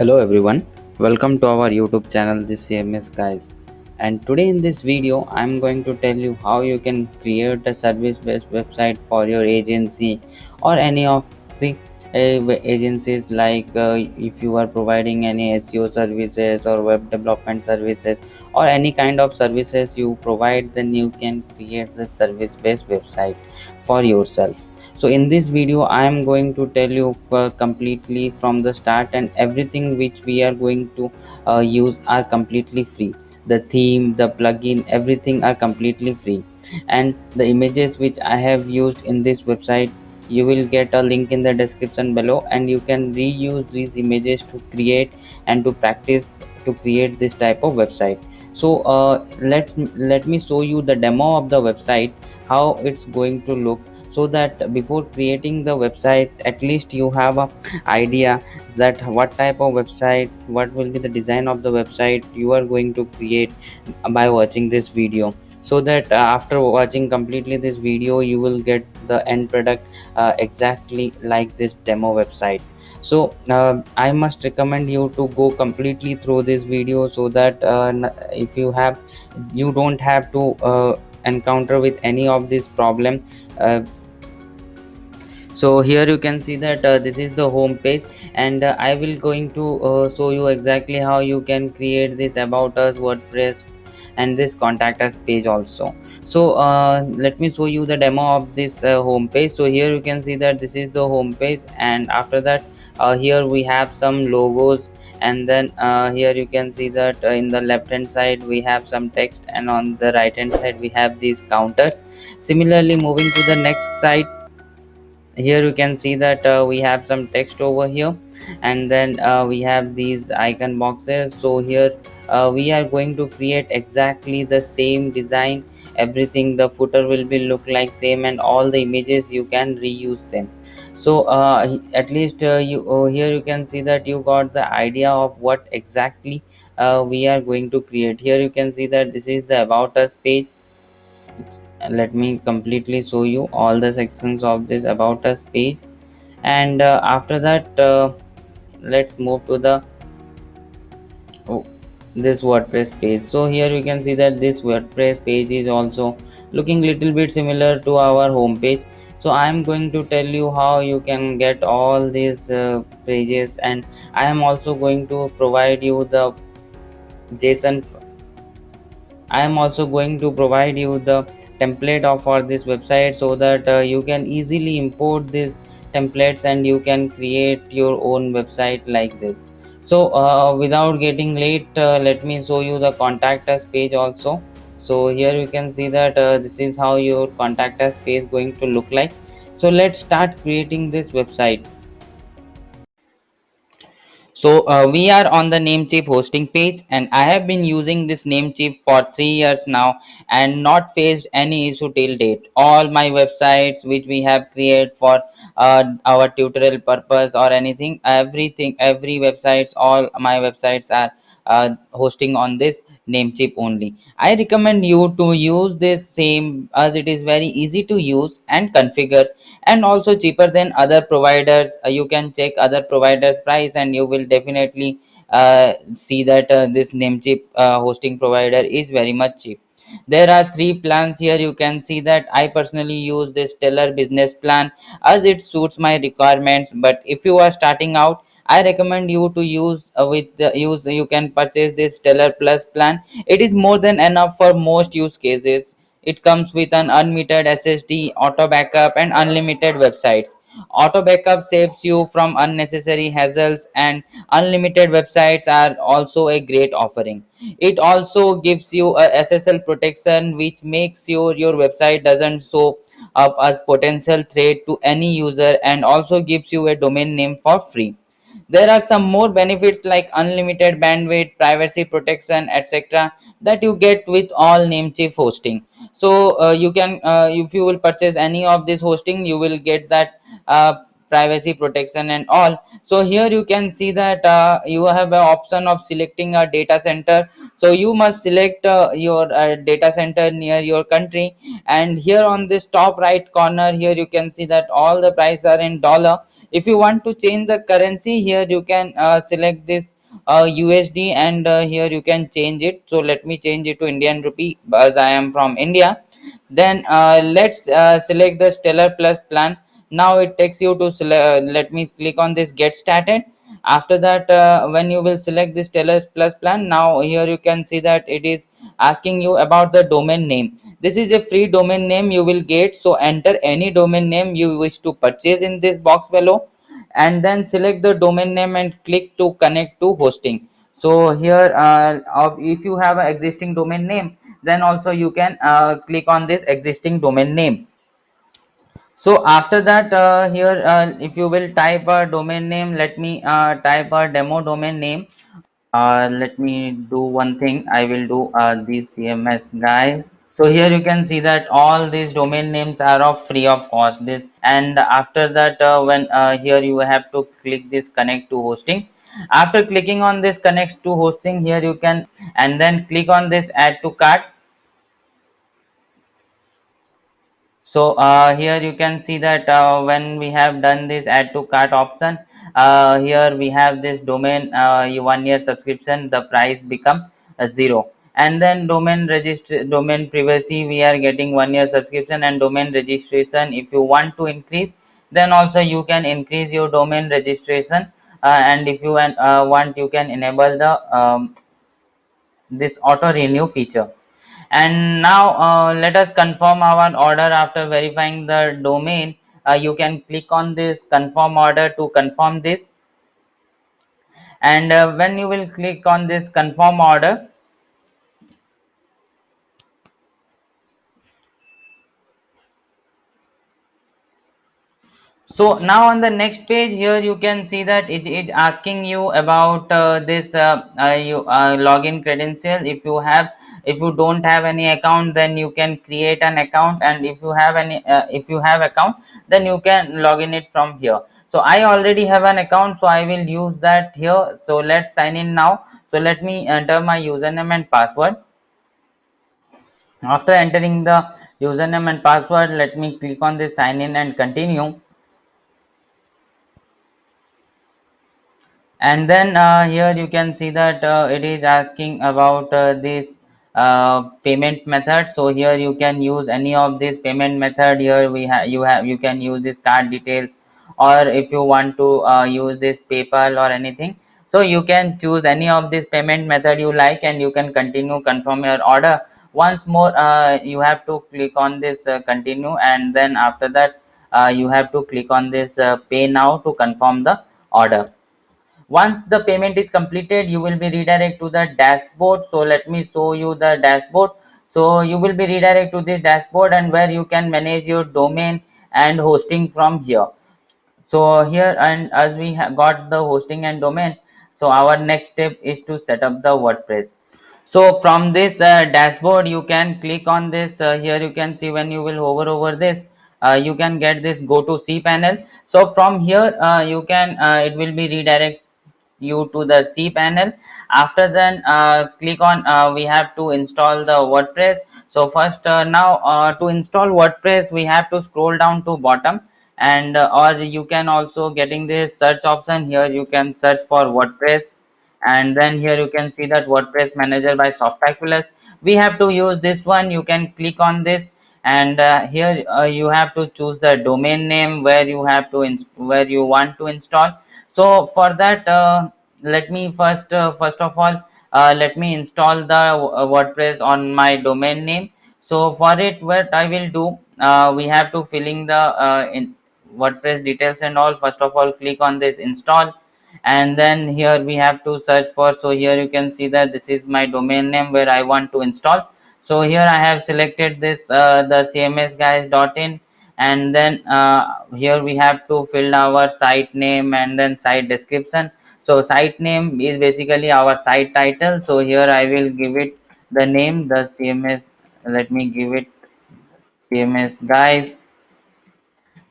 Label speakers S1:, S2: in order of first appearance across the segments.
S1: Hello everyone, welcome to our YouTube channel 𝗙𝗵𝗁𝗁𝗂 guys. And today in this video I'm going to tell you how you can create a service-based website for your agency or any of the agencies, like if you are providing any SEO services or web development services or any kind of services you provide, then you can create the service-based website for yourself. So in this video I am going to tell you completely from the start, and everything which we are going to use are completely free. The theme, the plugin, everything are completely free, and the images which I have used in this website, you will get a link in the description below, and you can reuse these images to create and to practice to create this type of website. So let me show you the demo of the website, how it's going to look, so that before creating the website at least you have a idea that what type of website, what will be the design of the website you are going to create by watching this video, so that after watching completely this video you will get the end product exactly like this demo website. So I must recommend you to go completely through this video, so that if you don't have to encounter with any of this problem. So here you can see that this is the home page, and I will going to show you exactly how you can create this about us WordPress and this contact us page also. So let me show you the demo of this home page. So here you can see that this is the home page, and after that here we have some logos, and then here you can see that in the left hand side we have some text, and on the right hand side we have these counters. Similarly, moving to the next side, here you can see that we have some text over here, and then we have these icon boxes. So here we are going to create exactly the same design, everything, the footer will be look like same, and all the images you can reuse them. So at least you here you can see that you got the idea of what exactly we are going to create. Here you can see that this is the about us page. Let me completely show you all the sections of this about us page, and after that let's move to the oh, this WordPress page. So here you can see that this WordPress page is also looking little bit similar to our home page. So I am going to tell you how you can get all these pages, and I am also going to provide you the JSON. I am also going to provide you the template of for this website, so that you can easily import these templates and you can create your own website like this. So without getting late, let me show you the contact us page also. So here you can see that this is how your contact us page going to look like. So let's start creating this website. So we are on the Namecheap hosting page, and I have been using this Namecheap for 3 years now and not faced any issue till date. All my websites which we have created for our tutorial purpose or anything, every websites, all my websites are hosting on this Namecheap only. I recommend you to use this same, as it is very easy to use and configure, and also cheaper than other providers. You can check other providers price, and you will definitely see that this Namecheap hosting provider is very much cheap. There are three plans here. You can see that I personally use this stellar business plan as it suits my requirements, but if you are starting out, I recommend you to use you can purchase this stellar plus plan. It is more than enough for most use cases. It comes with an unmetered SSD, auto backup, and unlimited websites. Auto backup saves you from unnecessary hassles, and unlimited websites are also a great offering. It also gives you a SSL protection, which makes your website doesn't show up as potential threat to any user, and also gives you a domain name for free. There are some more benefits like unlimited bandwidth, privacy protection, etc., that you get with all Namecheap hosting. So you can, if you will purchase any of this hosting, you will get that privacy protection and all. So here you can see that you have an option of selecting a data center. So you must select your data center near your country, and here on this top right corner, here you can see that all the price are in dollar. If you want to change the currency, here you can select this USD, and here you can change it. So let me change it to Indian rupee as I am from India. Then let's select the Stellar Plus plan. Now it takes you to let me click on this get started. After that, when you will select this Stellar Plus plan, now here you can see that it is asking you about the domain name. This is a free domain name you will get, so enter any domain name you wish to purchase in this box below, and then select the domain name and click to connect to hosting. So here if you have an existing domain name, then also you can click on this existing domain name. So after that, here if you will type a domain name, let me type a demo domain name. Let me do one thing. I will do these CMS guys. So here you can see that all these domain names are of free of cost. This, and after that, when here you have to click this connect to hosting. After clicking on this connect to hosting, here you can, and then click on this add to cart. So here you can see that when we have done this add to cart option, here we have this domain 1 year subscription, the price become 0. And then domain register, domain privacy, we are getting 1 year subscription. And domain registration, if you want to increase, then also you can increase your domain registration. And if you want, you can enable the this auto renew feature. And now let us confirm our order. After verifying the domain, you can click on this confirm order to confirm this. And when you will click on this confirm order, so now on the next page, here you can see that it is asking you about this login credential. If you have, if you don't have any account, then you can create an account. And if you have any if you have account, then you can log in it from here. So I already have an account, so I will use that here. So let's sign in now. So let me enter my username and password. After entering the username and password, let me click on this sign in and continue. And then here you can see that it is asking about this payment method. So here you can use any of this payment method. Here you can use this card details, or if you want to use this PayPal or anything, so you can choose any of this payment method you like, and you can continue confirm your order. Once more you have to click on this continue, and then after that you have to click on this pay now to confirm the order. Once the payment is completed, you will be redirected to the dashboard. So let me show you the dashboard. So you will be redirected to this dashboard, and where you can manage your domain and hosting from here. So here, and as we have got the hosting and domain, so our next step is to set up the WordPress. So from this dashboard, you can click on this. Here you can see, when you will hover over this, you can get this go to cPanel. So from here you can it will be redirect you to the cPanel. After then click on we have to install the WordPress. So first now to install WordPress, we have to scroll down to bottom, and or you can also getting this search option. Here you can search for WordPress, and then here you can see that WordPress manager by Softaculous. We have to use this one. You can click on this, and here you have to choose the domain name where you have to where you want to install. So for that let me first of all let me install the WordPress on my domain name. So for it, what I will do, we have to filling the in WordPress details and all. First of all, click on this install, and then here we have to search for. So here you can see that this is my domain name where I want to install. So here I have selected this the cmsguys.in, and then here we have to fill our site name and then site description. So site name is basically our site title. So here I will give it the name, the cms, let me give it cms guys.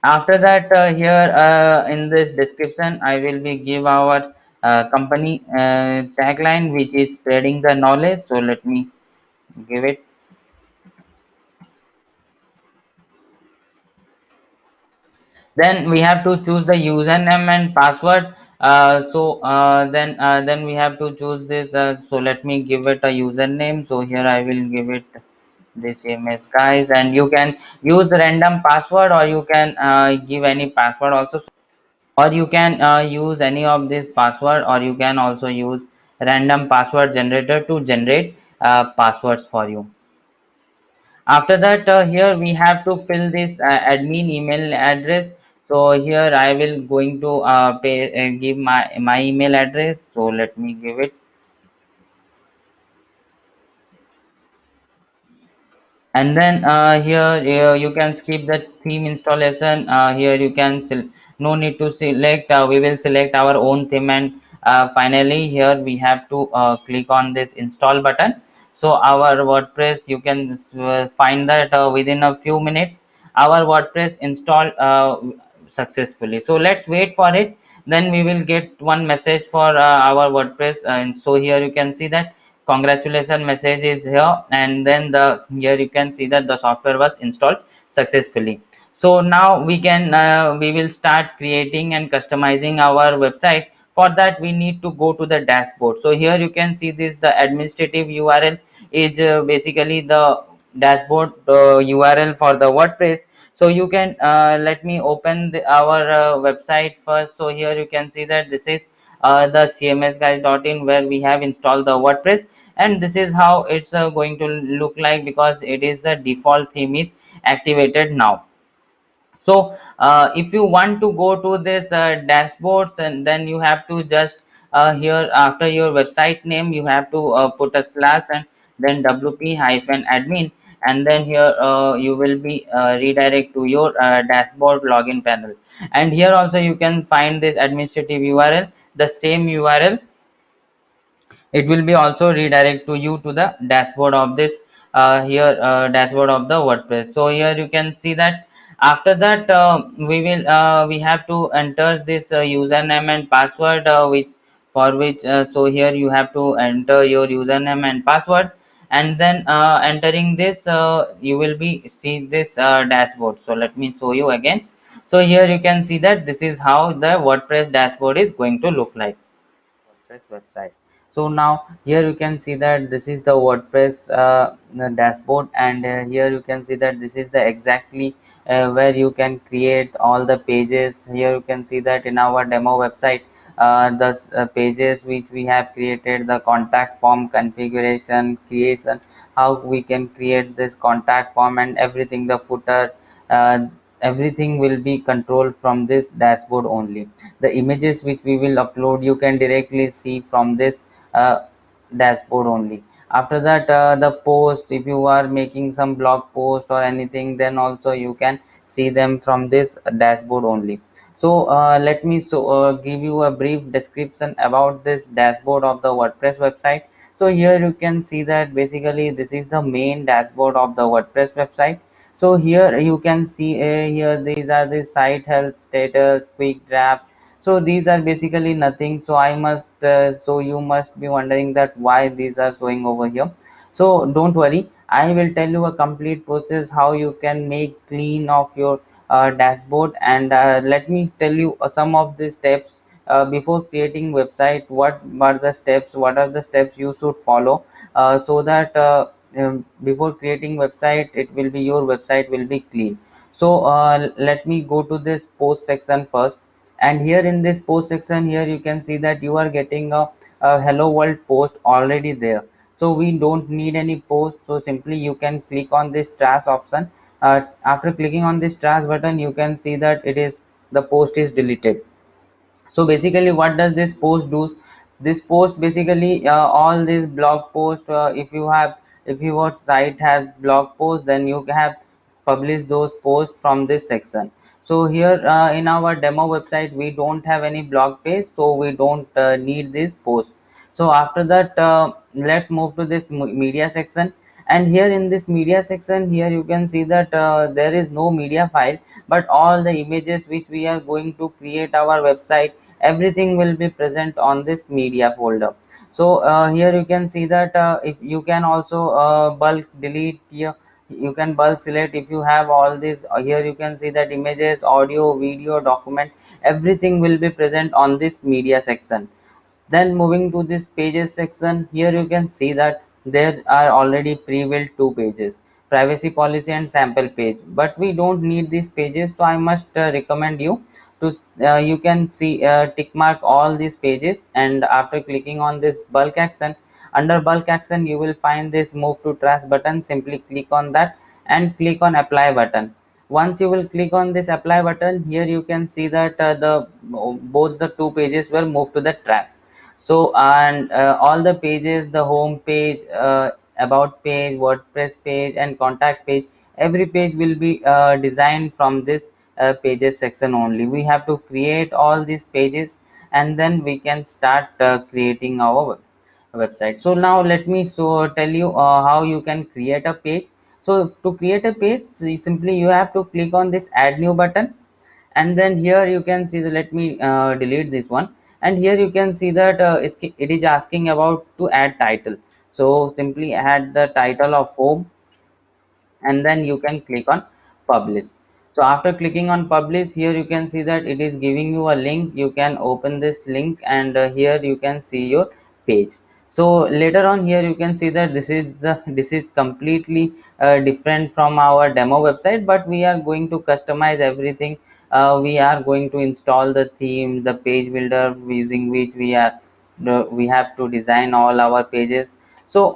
S1: After that here in this description, I will be give our company tagline, which is spreading the knowledge. So let me give it. Then we have to choose the username and password. Then we have to choose this. So let me give it a username. So here I will give it the same as guys, and you can use random password, or you can give any password also, or you can use any of this password, or you can also use random password generator to generate passwords for you. After that, here we have to fill this admin email address. So here I will going to give my email address. So let me give it. And then here you can skip the theme installation. Here you can no need to select. We will select our own theme, and finally here we have to click on this install button. So our WordPress, you can find that within a few minutes our WordPress installed successfully. So let's wait for it. Then we will get one message for our WordPress. And so here you can see that congratulations message is here, and then here you can see that the software was installed successfully. So now we will start creating and customizing our website. For that we need to go to the dashboard. So here you can see this, the administrative URL is basically the dashboard URL for the WordPress. So you can let me open our website first. So here you can see that this is the cmsguys.in, where we have installed the WordPress, and this is how it's going to look like, because it is the default theme is activated now. So if you want to go to this dashboards, and then you have to just here after your website name you have to put a slash, and then wp-admin, and then here you will be redirect to your dashboard login panel. And here also you can find this administrative URL, the same URL. It will be also redirect to you to the dashboard of this dashboard of the WordPress. So here you can see that after that we have to enter this username and password, which for which so here you have to enter your username and password, and then entering this you will be see this dashboard. So let me show you again. So here you can see that this is how the WordPress dashboard is going to look like, WordPress website. So now here you can see that this is the WordPress the dashboard, and here you can see that this is the exactly where you can create all the pages. Here you can see that in our demo website the pages which we have created, the contact form configuration creation, how we can create this contact form and everything, the footer, uh, everything will be controlled from this dashboard only. The images which we will upload you can directly see from this uh, dashboard only. After that the post, if you are making some blog post or anything, then also you can see them from this dashboard only. So let me give you a brief description about this dashboard of the WordPress website. So here you can see that basically this is the main dashboard of the WordPress website. So here you can see here these are the site health status, quick draft. So these are basically nothing. So I must so you must be wondering that why these are showing over here. So don't worry, I will tell you a complete process how you can make clean of your dashboard. And let me tell you some of the steps before creating website. What are the steps, what are the steps you should follow so that before creating website it will be, your website will be clean. So let me go to this post section first. And here in this post section, here you can see that you are getting a hello world post already there. So we don't need any post, so simply you can click on this trash option. After clicking on this trash button, you can see that it is, the post is deleted. So basically what does this post do? This post basically all these blog posts, if you have, if your site has blog posts, then you have published those posts from this section. So here in our demo website we don't have any blog page, so we don't need this post. So after that let's move to this media section. And here in this media section, here you can see that there is no media file, but all the images which we are going to create our website, everything will be present on this media folder. So here you can see that if you can also bulk delete here you can bulk select. If you have all this, here you can see that images, audio, video, document, everything will be present on this media section. Then moving to this pages section, here you can see that there are already pre-built two pages, privacy policy and sample page, but we don't need these pages, so I must recommend you to you can see tick mark all these pages, and after clicking on this bulk action, under bulk action you will find this move to trash button. Simply click on that and click on apply button. Once you will click on this apply button, here you can see that the both the two pages were moved to the trash. So and all the pages, the home page, about page, WordPress page and contact page, every page will be designed from this pages section only. We have to create all these pages and then we can start creating our website. So now let me tell you how you can create a page. So to create a page, simply you have to click on this add new button, and then here you can see the, let me delete this one, and here you can see that it is asking about to add title. So simply add the title of home, and then you can click on publish. So after clicking on publish, here you can see that it is giving you a link. You can open this link, and here you can see your page. So later on, here you can see that this is completely different from our demo website, but we are going to customize everything. We are going to install the theme, the page builder using which we have to design all our pages. So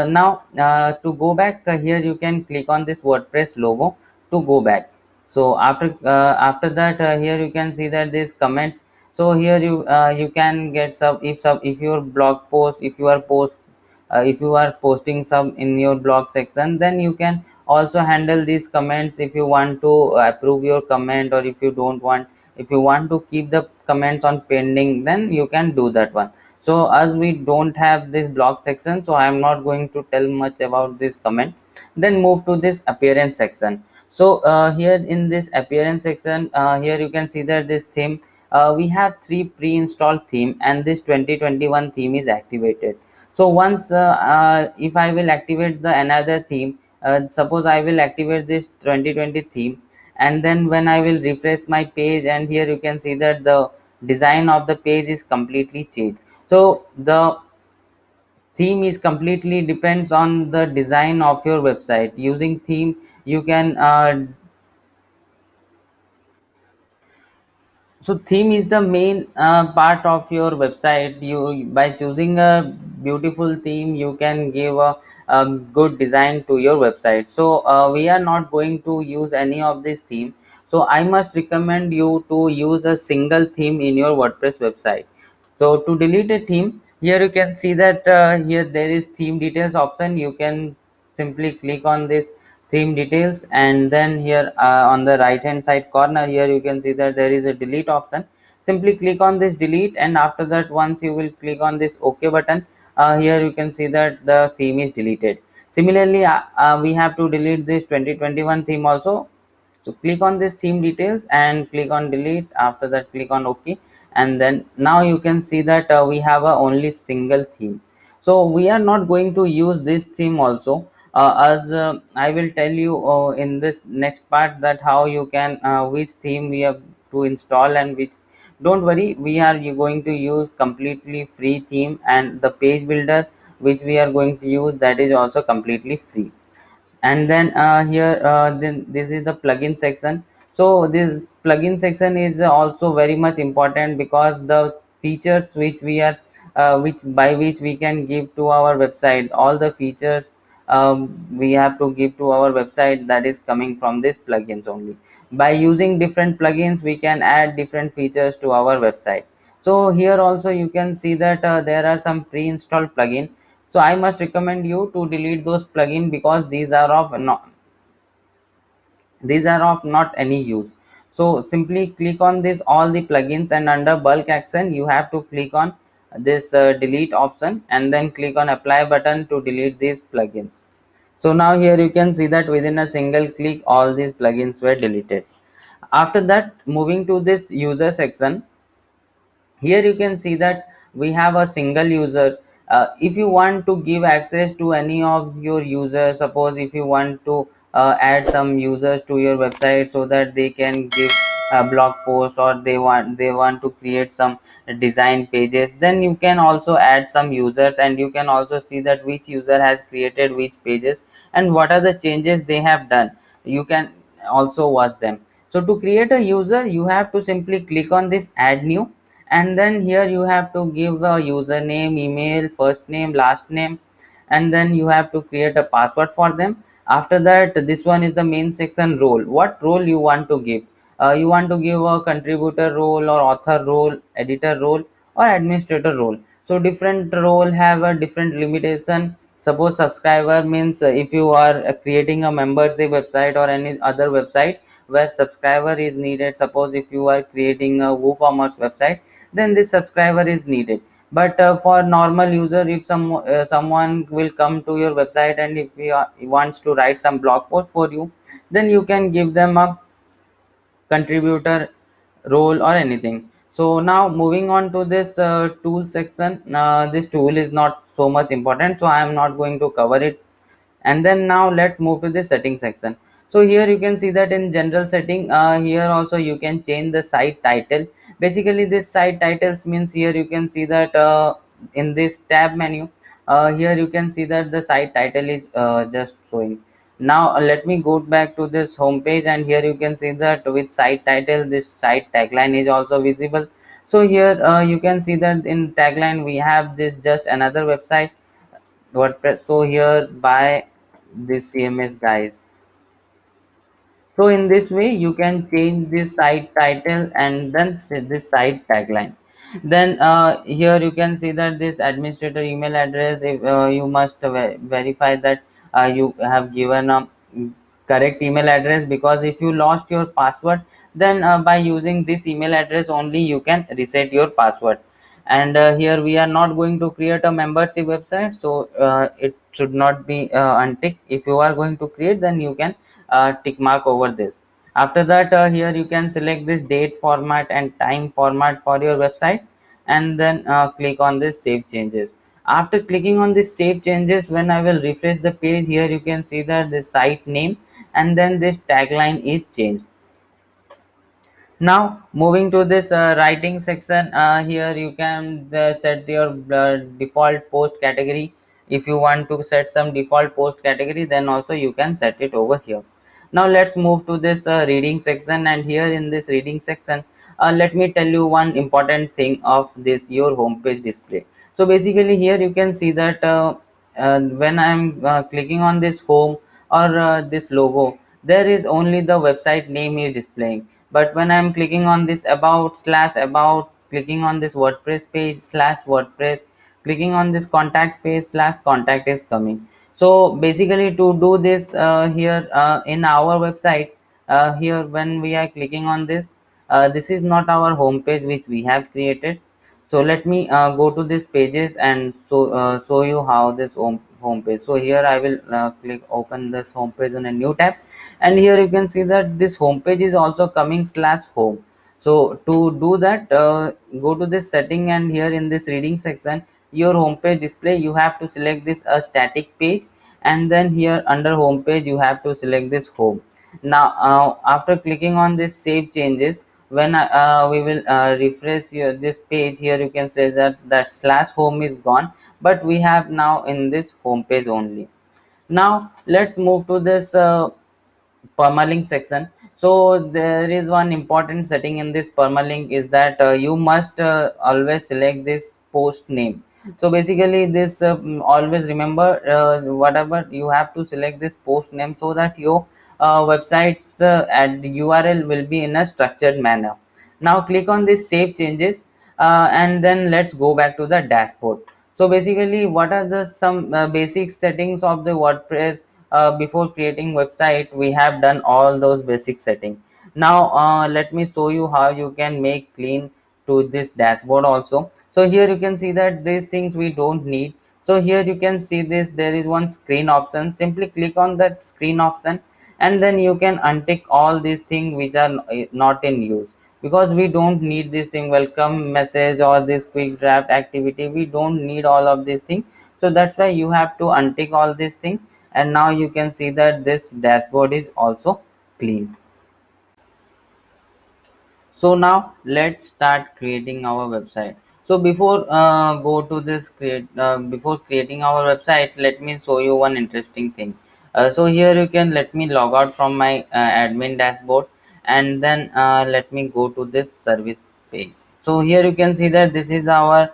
S1: now to go back, here you can click on this WordPress logo to go back. So after that, here you can see that these comments. So here you can get if your blog post, if you are posting some in your blog section, then you can also handle these comments. If you want to approve your comment, or if you don't want, if you want to keep the comments on pending, then you can do that one. So as we don't have this blog section, so I am not going to tell much about this comment. Then move to this appearance section. So here in this appearance section, here you can see that this theme, we have three pre-installed theme, and this 2021 theme is activated. So once if I will activate the another theme, suppose I will activate this 2020 theme, and then when I will refresh my page, and here you can see that the design of the page is completely changed. So the theme is completely depends on the design of your website. Using theme, you can so theme is the main part of your website. You, by choosing a beautiful theme, you can give a good design to your website. So we are not going to use any of this theme, so I must recommend you to use a single theme in your WordPress website. So to delete a theme, here you can see that here there is theme details option. You can simply click on this theme details, and then here on the right hand side corner, here you can see that there is a delete option. Simply click on this delete, and after that, once you will click on this OK button, here you can see that the theme is deleted. Similarly, we have to delete this 2021 theme also. So click on this theme details and click on delete. After that, click on OK, and then now you can see that we have a only single theme. So we are not going to use this theme also, as I will tell you in this next part that how you can which theme we have to install and which. Don't worry, we are going to use completely free theme, and the page builder which we are going to use, that is also completely free. And then here then this is the plugin section. So this plugin section is also very much important, because the features which we are which by which we can give to our website, all the features we have to give to our website, that is coming from this plugins only. By using different plugins, we can add different features to our website. So here also you can see that there are some pre-installed plugin. So I must recommend you to delete those plugin, because these are of not any use. So simply click on this all the plugins, and under bulk action you have to click on this delete option, and then click on apply button to delete these plugins. So now here you can see that within a single click all these plugins were deleted. After that, moving to this user section, here you can see that we have a single user. If you want to give access to any of your users, suppose if you want to add some users to your website so that they can give a blog post, or they want to create some design pages, then you can also add some users, and you can also see that which user has created which pages and what are the changes they have done. You can also watch them. So to create a user, you have to simply click on this add new, and then here you have to give a username, email, first name, last name, and then you have to create a password for them. After that, this one is the main section, role. What role you want to give? You want to give a contributor role, or author role, editor role, or administrator role. So different role have a different limitation. Suppose subscriber means, if you are creating a membership website or any other website where subscriber is needed, suppose if you are creating a WooCommerce website, then this subscriber is needed. But for normal user, if someone will come to your website, and if he wants to write some blog post for you, then you can give them a contributor role or anything. So now moving on to this tool section. This tool is not so much important, so I am not going to cover it. And then now let's move to the setting section. So here you can see that in general setting, here also you can change the site title. Basically this site titles means, here you can see that in this tab menu, here you can see that the site title is just showing. Now let me go back to this home page, and here you can see that with site title, this site tagline is also visible. So here you can see that in tagline we have this just another website, WordPress. So here by this CMS guys. So in this way you can change this site title and then say this site tagline. Then here you can see that this administrator email address, if you must verify that you have given a correct email address, because if you lost your password, then by using this email address only you can reset your password. And here we are not going to create a membership website, so it should not be unticked. If you are going to create, then you can tick mark over this. After that, here you can select this date format and time format for your website, and then click on this save changes. After clicking on this save changes, when I will refresh the page, here you can see that the site name and then this tagline is changed. Now moving to this writing section, here you can set your default post category. If you want to set some default post category, then also you can set it over here. Now let's move to this reading section, and here in this reading section, let me tell you one important thing of this your homepage display. So basically here you can see that when I'm clicking on this home or this logo, there is only the website name is displaying. But when I'm clicking on this about slash about, clicking on this WordPress page slash WordPress, clicking on this contact page slash contact is coming. So basically to do this here in our website, here when we are clicking on this, this is not our home page which we have created. So let me go to this pages and show you how this home page. So here I will click open this home page on a new tab, and here you can see that this home page is also coming slash home. So to do that, go to this setting, and here in this reading section, your home page display, you have to select this a static page, and then here under home page you have to select this home. Now after clicking on this save changes, when we will refresh this page, here you can say that slash home is gone, but we have now in this home page only. Now let's move to this permalink section. So there is one important setting in this permalink, is that you must always select this post name. So basically this always remember, whatever you have to select this post name, so that your website and URL will be in a structured manner. Now click on this save changes, and then let's go back to the dashboard. So basically what are the some basic settings of the WordPress? Before creating website, we have done all those basic settings. Now let me show you how you can make clean to this dashboard also. So here you can see that these things we don't need. So here you can see this, there is one screen option. Simply click on that screen option, and then you can untick all these things which are not in use, because we don't need this thing, welcome message or this quick draft activity. We don't need all of these things, so that's why you have to untick all these things. and now you can see that this dashboard is also clean. So now let's start creating our website. So before go to this before creating our website, let me show you one interesting thing. So here you can let me log out from my admin dashboard, and then let me go to this service page. So here you can see that this is our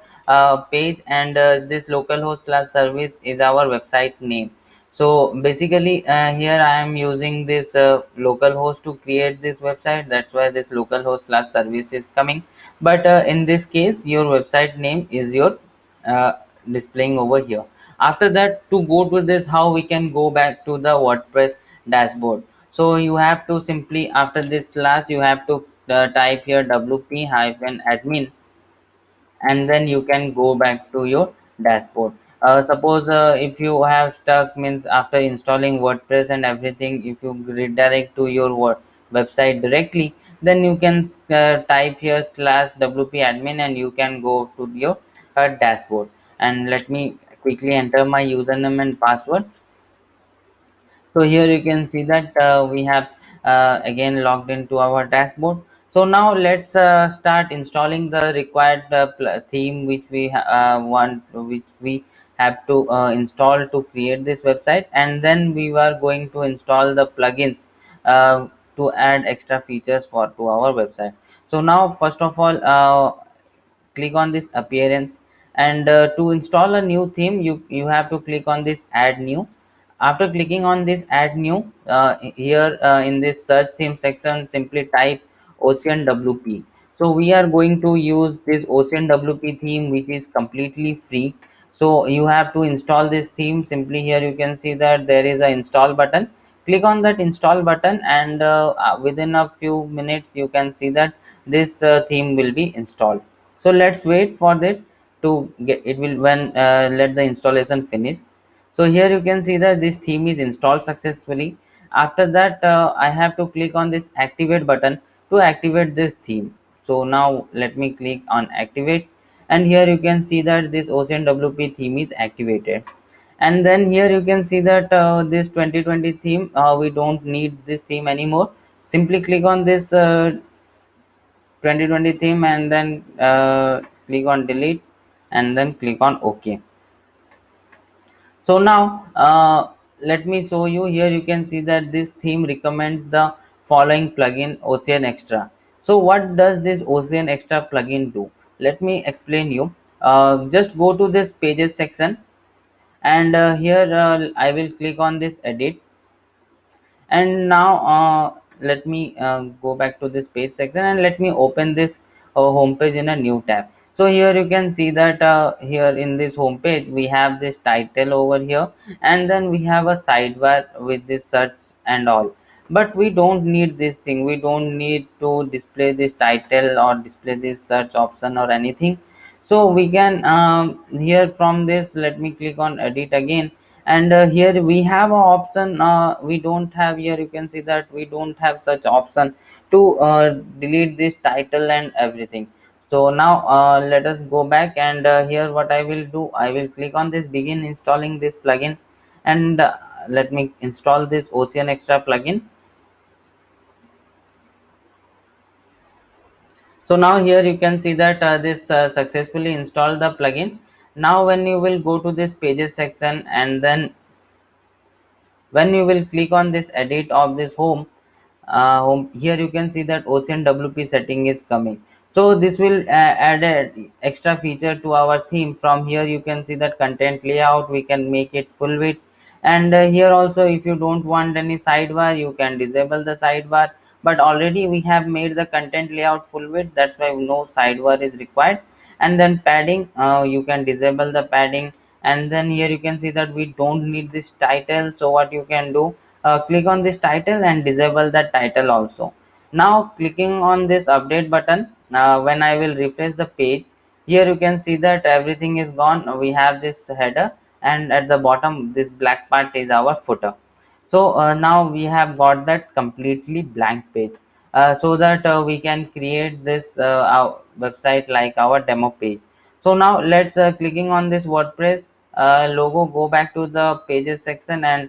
S1: page, and this localhost/service is our website name. So basically here I am using this localhost to create this website. That's why this localhost/service is coming. But in this case, your website name is your uh, displaying over here. After that, to go to this, how we can go back to the WordPress dashboard. So you have to simply, after this slash, you have to type here wp-admin, and then you can go back to your dashboard. Suppose if you have stuck, means after installing WordPress and everything, if you redirect to your website directly, then you can type here slash wp admin, and you can go to your dashboard. And let me quickly enter my username and password. So here you can see that we have again logged into our dashboard. So now let's start installing the required theme which we want, which we have to install to create this website, and then we are going to install the plugins to add extra features for to our website. So now first of all, click on this appearance, and to install a new theme, you have to click on this add new. After clicking on this add new, here in this search theme section, simply type OceanWP. So we are going to use this OceanWP theme, which is completely free. So you have to install this theme. Simply here you can see that there is a install button. Click on that install button, and within a few minutes you can see that this theme will be installed. So let's wait for that to get it. Will when let the installation finish. So here you can see that this theme is installed successfully. After that, I have to click on this activate button to activate this theme. So now let me click on activate, and here you can see that this OceanWP theme is activated. And then here you can see that this 2020 theme, we don't need this theme anymore. Simply click on this 2020 theme, and then click on delete, and then click on OK. So now let me show you. Here you can see that this theme recommends the following plugin, Ocean Extra. So what does this Ocean Extra plugin do? Let me explain you. Just go to this pages section, and here I will click on this edit. And now let me go back to this page section, and let me open this home page in a new tab. So here you can see that here in this home page we have this title over here, and then we have a sidebar with this search and all. But we don't need this thing. We don't need to display this title or display this search option or anything. So we can here from this, let me click on edit again, and here we have an option. We don't have, here you can see that we don't have such option to delete this title and everything. So now let us go back, and here what I will do, I will click on this begin installing this plugin, and let me install this Ocean Extra plugin. So now here you can see that this successfully installed the plugin. Now when you will go to this pages section, and then when you will click on this edit of this home, here you can see that OceanWP setting is coming. So this will add an extra feature to our theme. From here you can see that content layout, we can make it full width, and here also if you don't want any sidebar, you can disable the sidebar. But already we have made the content layout full width, that's why no sidebar is required. And then padding, you can disable the padding. And then here you can see that we don't need this title. So what you can do, click on this title and disable the title also. Now clicking on this update button, when I will refresh the page, here you can see that everything is gone. We have this header, and at the bottom this black part is our footer. So now we have got that completely blank page, so that we can create this our website like our demo page. So now let's clicking on this WordPress logo, go back to the pages section, and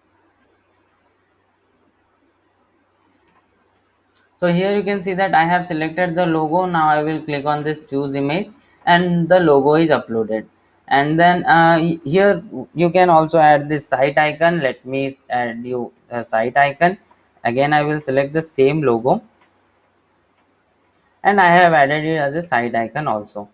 S1: So here you can see that I have selected the logo. Now I will click on this choose image and the logo is uploaded. And then here you can also add this site icon. Let me add you a site icon. Again I will select the same logo and I have added it as a side icon also.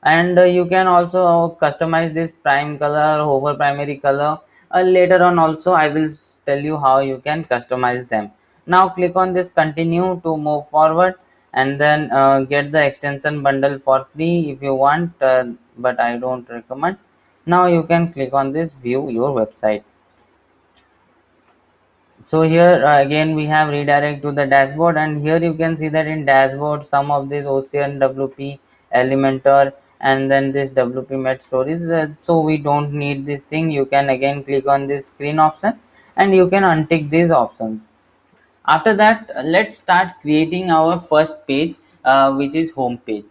S1: And you can also customize this prime color, hover primary color. Later on also I will tell you how you can customize them. Now click on this continue to move forward, and then get the extension bundle for free if you want, but I don't recommend. Now you can click on this view your website. So here again we have redirect to the dashboard, and here you can see that in dashboard some of this OceanWP Elementor and then this WP Met stories, so we don't need this thing. You can again click on this screen option and you can untick these options. After that let's start creating our first page, which is home page.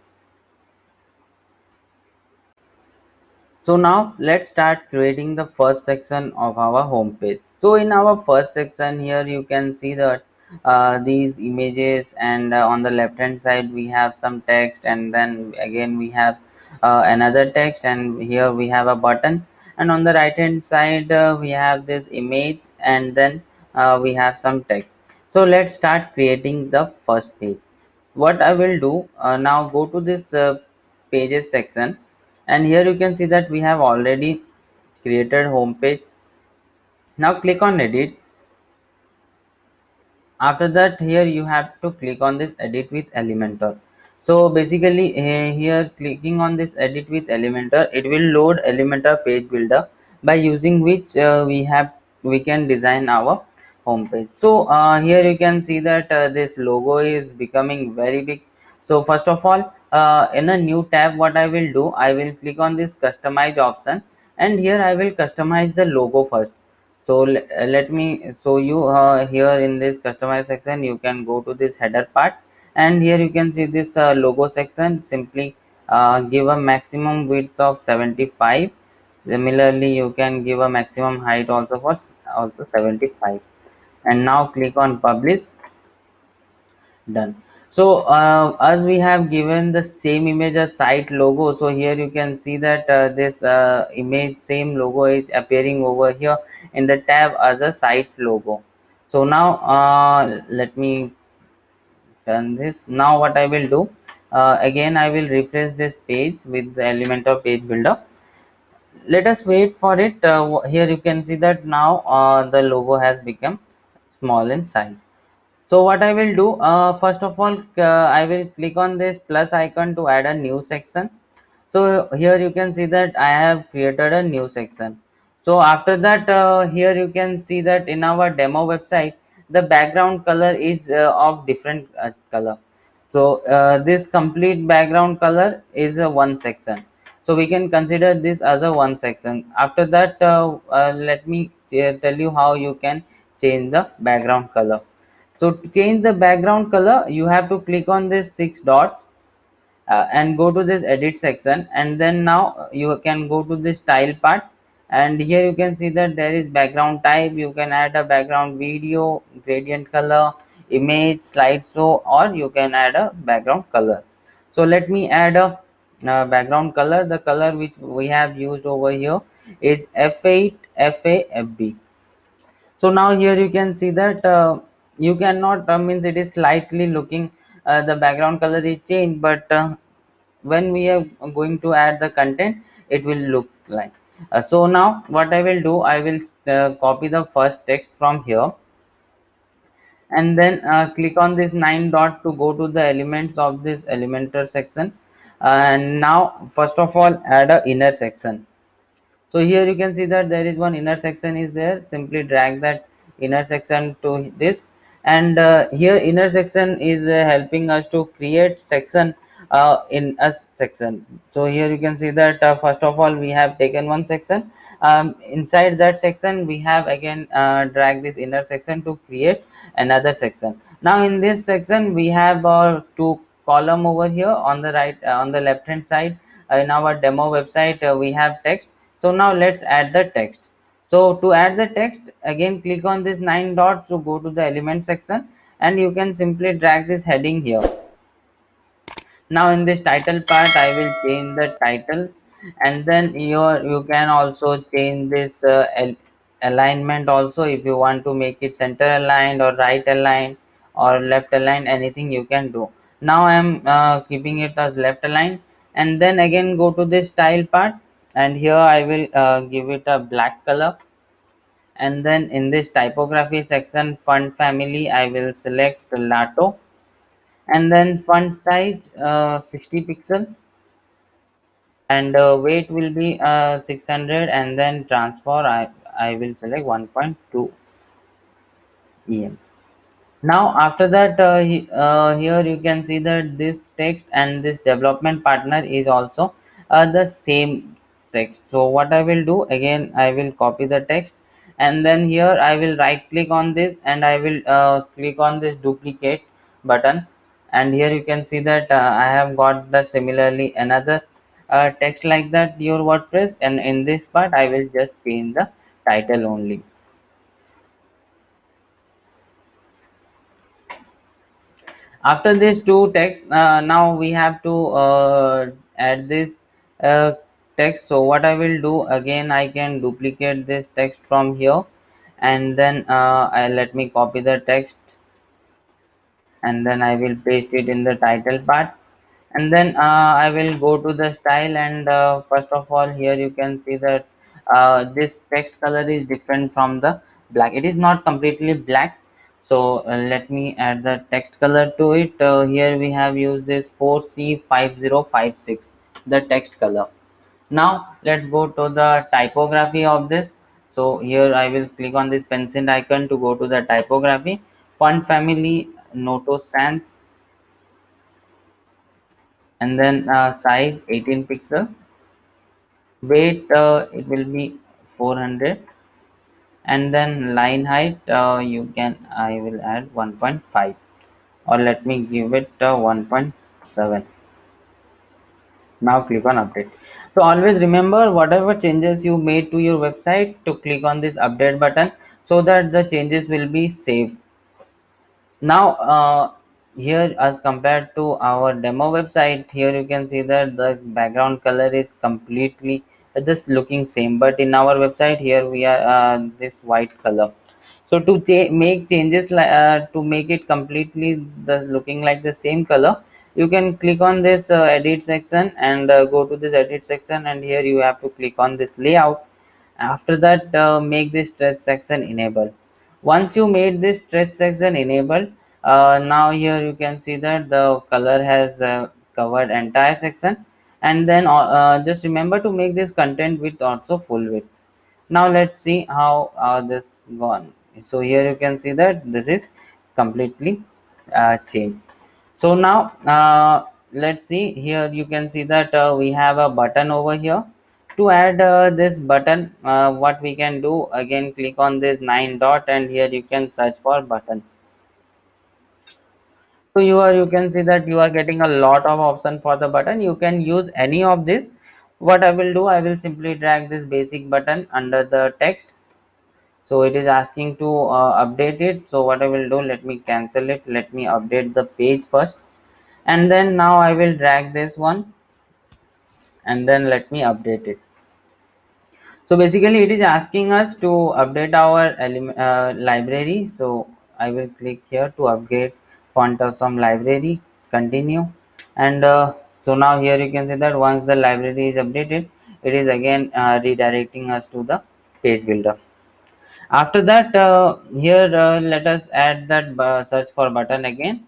S1: So now let's start creating the first section of our home page. So in our first section here you can see that these images, and on the left hand side we have some text, and then again we have another text, and here we have a button, and on the right hand side we have this image, and then we have some text. So let's start creating the first page. What I will do now, go to this pages section, and here you can see that we have already created home page. Now click on edit. After that here you have to click on this edit with Elementor. So basically here clicking on this edit with Elementor, it will load Elementor page builder, by using which we can design our home page. So here you can see that this logo is becoming very big. So first of all, in a new tab, what I will do, I will click on this customize option, and here I will customize the logo first. So let me show you. Here in this customize section you can go to this header part, and here you can see this logo section. Simply give a maximum width of 75. Similarly you can give a maximum height also for also 75, and now click on publish. Done. So as we have given the same image as site logo, so here you can see that this image same logo is appearing over here in the tab as a site logo. So now let me done this. Now what I will do, again I will refresh this page with the Elementor page builder. Let us wait for it. Here you can see that now the logo has become small in size. So what I will do, first of all I will click on this plus icon to add a new section. So here you can see that I have created a new section. So after that here you can see that in our demo website the background color is of different color. So this complete background color is a one section, so we can consider this as a one section. After that let me tell you how you can change the background color. So to change the background color you have to click on this six dots and go to this edit section, and then now you can go to this style part, and here you can see that there is background type. You can add a background video, gradient color, image, slideshow, or you can add a background color. So let me add a background color. The color which we have used over here is F8 FAFB. So now here you can see that you cannot means it is slightly looking, the background color is changed, but when we are going to add the content it will look like so now what I will do, I will copy the first text from here, and then click on this 9 dot to go to the elements of this Elementor section, and now first of all add a inner section. So here you can see that there is one inner section is there. Simply drag that inner section to this, and here inner section is helping us to create section in a section. So here you can see that first of all we have taken one section. Inside that section we have again drag this inner section to create another section. Now in this section we have two column over here on the right, on the left hand side. In our demo website we have text. So now let's add the text. So to add the text, again click on this 9 dots to go to the element section, and you can simply drag this heading here. Now in this title part I will change the title, and then you can also change this alignment also. If you want to make it center aligned or right aligned or left aligned, anything you can do. Now I am keeping it as left aligned, and then again go to this style part, and here I will give it a black color. And then in this typography section, font family, I will select Lato, and then font size 60 pixel, and weight will be 600, and then transfer I will select 1.2 em. Now after that here you can see that this text and this development partner is also the same text. So what I will do, again I will copy the text, and then here I will right click on this, and I will click on this duplicate button, and here you can see that I have got the similarly another text like that your WordPress, and in this part I will just change the title only. After these two text, now we have to add this uh, text. So what I will do, again I can duplicate this text from here, and then let me copy the text, and then I will paste it in the title part, and then I will go to the style, and first of all here you can see that this text color is different from the black. It is not completely black. So let me add the text color to it. Here we have used this 𝗲𝗃𝗵𝗁𝗵𝗁, the text color. Now let's go to the typography of this. So here I will click on this pencil icon to go to the typography. Font family Noto Sans, and then size 18 pixel. Weight it will be 400, and then line height I will add 1.5, or let me give it 1.7. Now click on update. So always remember, whatever changes you made to your website, to click on this update button, so that the changes will be saved. Now here, as compared to our demo website, here you can see that the background color is completely just looking same, but in our website here we are this white color. So to make changes to make it completely the looking like the same color, you can click on this edit section, and go to this edit section, and here you have to click on this layout. After that make this stretch section enable. Once you made this stretch section enabled, now here you can see that the color has covered entire section, and then just remember to make this content width also full width. Now let's see how this gone. So here you can see that this is completely changed. So now let's see, here you can see that we have a button over here. To add this button, what we can do, again click on this 9 dot, and here you can search for button. So you can see that you are getting a lot of option for the button. You can use any of this. What I will do, I will simply drag this basic button under the text. So it is asking to update it. So what I will do, let me cancel it, let me update the page first, and then now I will drag this one, and then let me update it. So basically it is asking us to update our library. So I will click here to upgrade font of some library, continue, and so now here you can see that once the library is updated, it is again redirecting us to the page builder. After that here let us add that search for button again,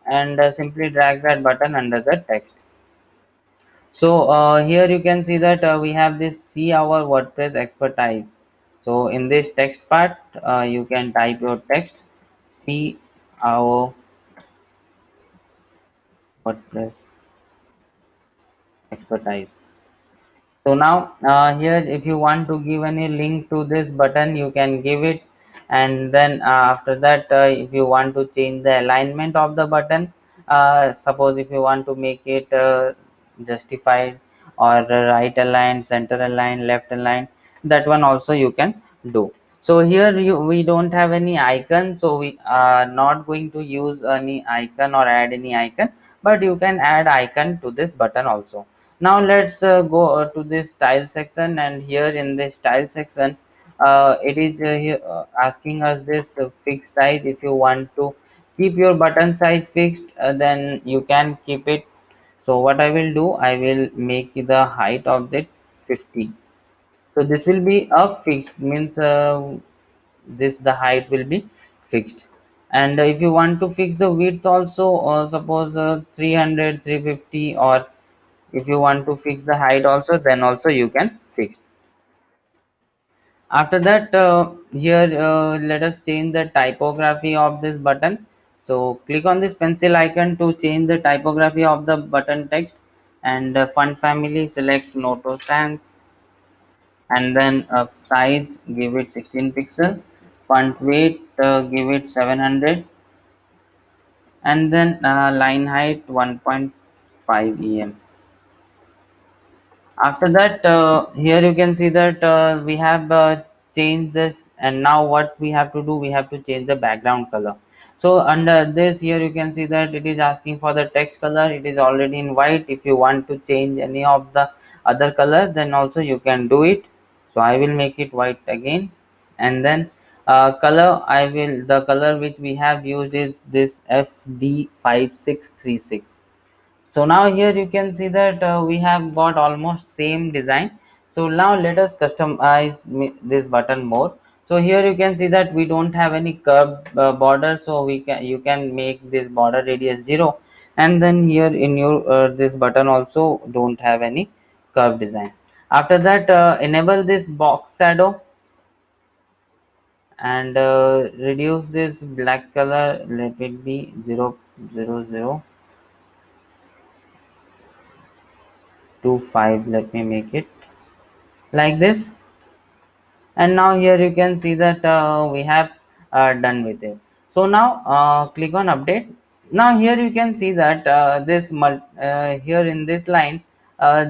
S1: and simply drag that button under the text. So here you can see that we have this see our WordPress expertise. So in this text part, you can type your text, see our WordPress expertise. So now here, if you want to give any link to this button, you can give it, and then after that if you want to change the alignment of the button, suppose if you want to make it justified, or right aligned, center aligned, left aligned, that one also you can do. So here we don't have any icon, so we are not going to use any icon or add any icon, but you can add icon to this button also. Now let's go to this style section, and here in this style section it is here, asking us this fixed size. If you want to keep your button size fixed, then you can keep it. So what I will do, I will make the height of it 50. So this will be a fixed, means this the height will be fixed. And if you want to fix the width also, suppose 300, 350, or if you want to fix the height also, then also you can fix. After that, here let us change the typography of this button. So click on this pencil icon to change the typography of the button text, and font family, select Noto Sans, and then size, give it 16 pixel, font weight, give it 700, and then line height 1.5 em. After that, here you can see that we have changed this, and now what we have to do, we have to change the background color. So under this, here you can see that it is asking for the text color. It is already in white. If you want to change any of the other color, then also you can do it. So I will make it white again, and then color, I will, the color which we have used is this FD5636. So now here you can see that we have got almost same design. So now let us customize this button more. So here you can see that we don't have any curved border, so we can, you can make this border radius 0, and then here in your this button also don't have any curved design. After that, enable this box shadow, and reduce this black color, let it be 0.0025, let me make it like this. And now here you can see that we have done with it. So now click on update. Now here you can see that here in this line,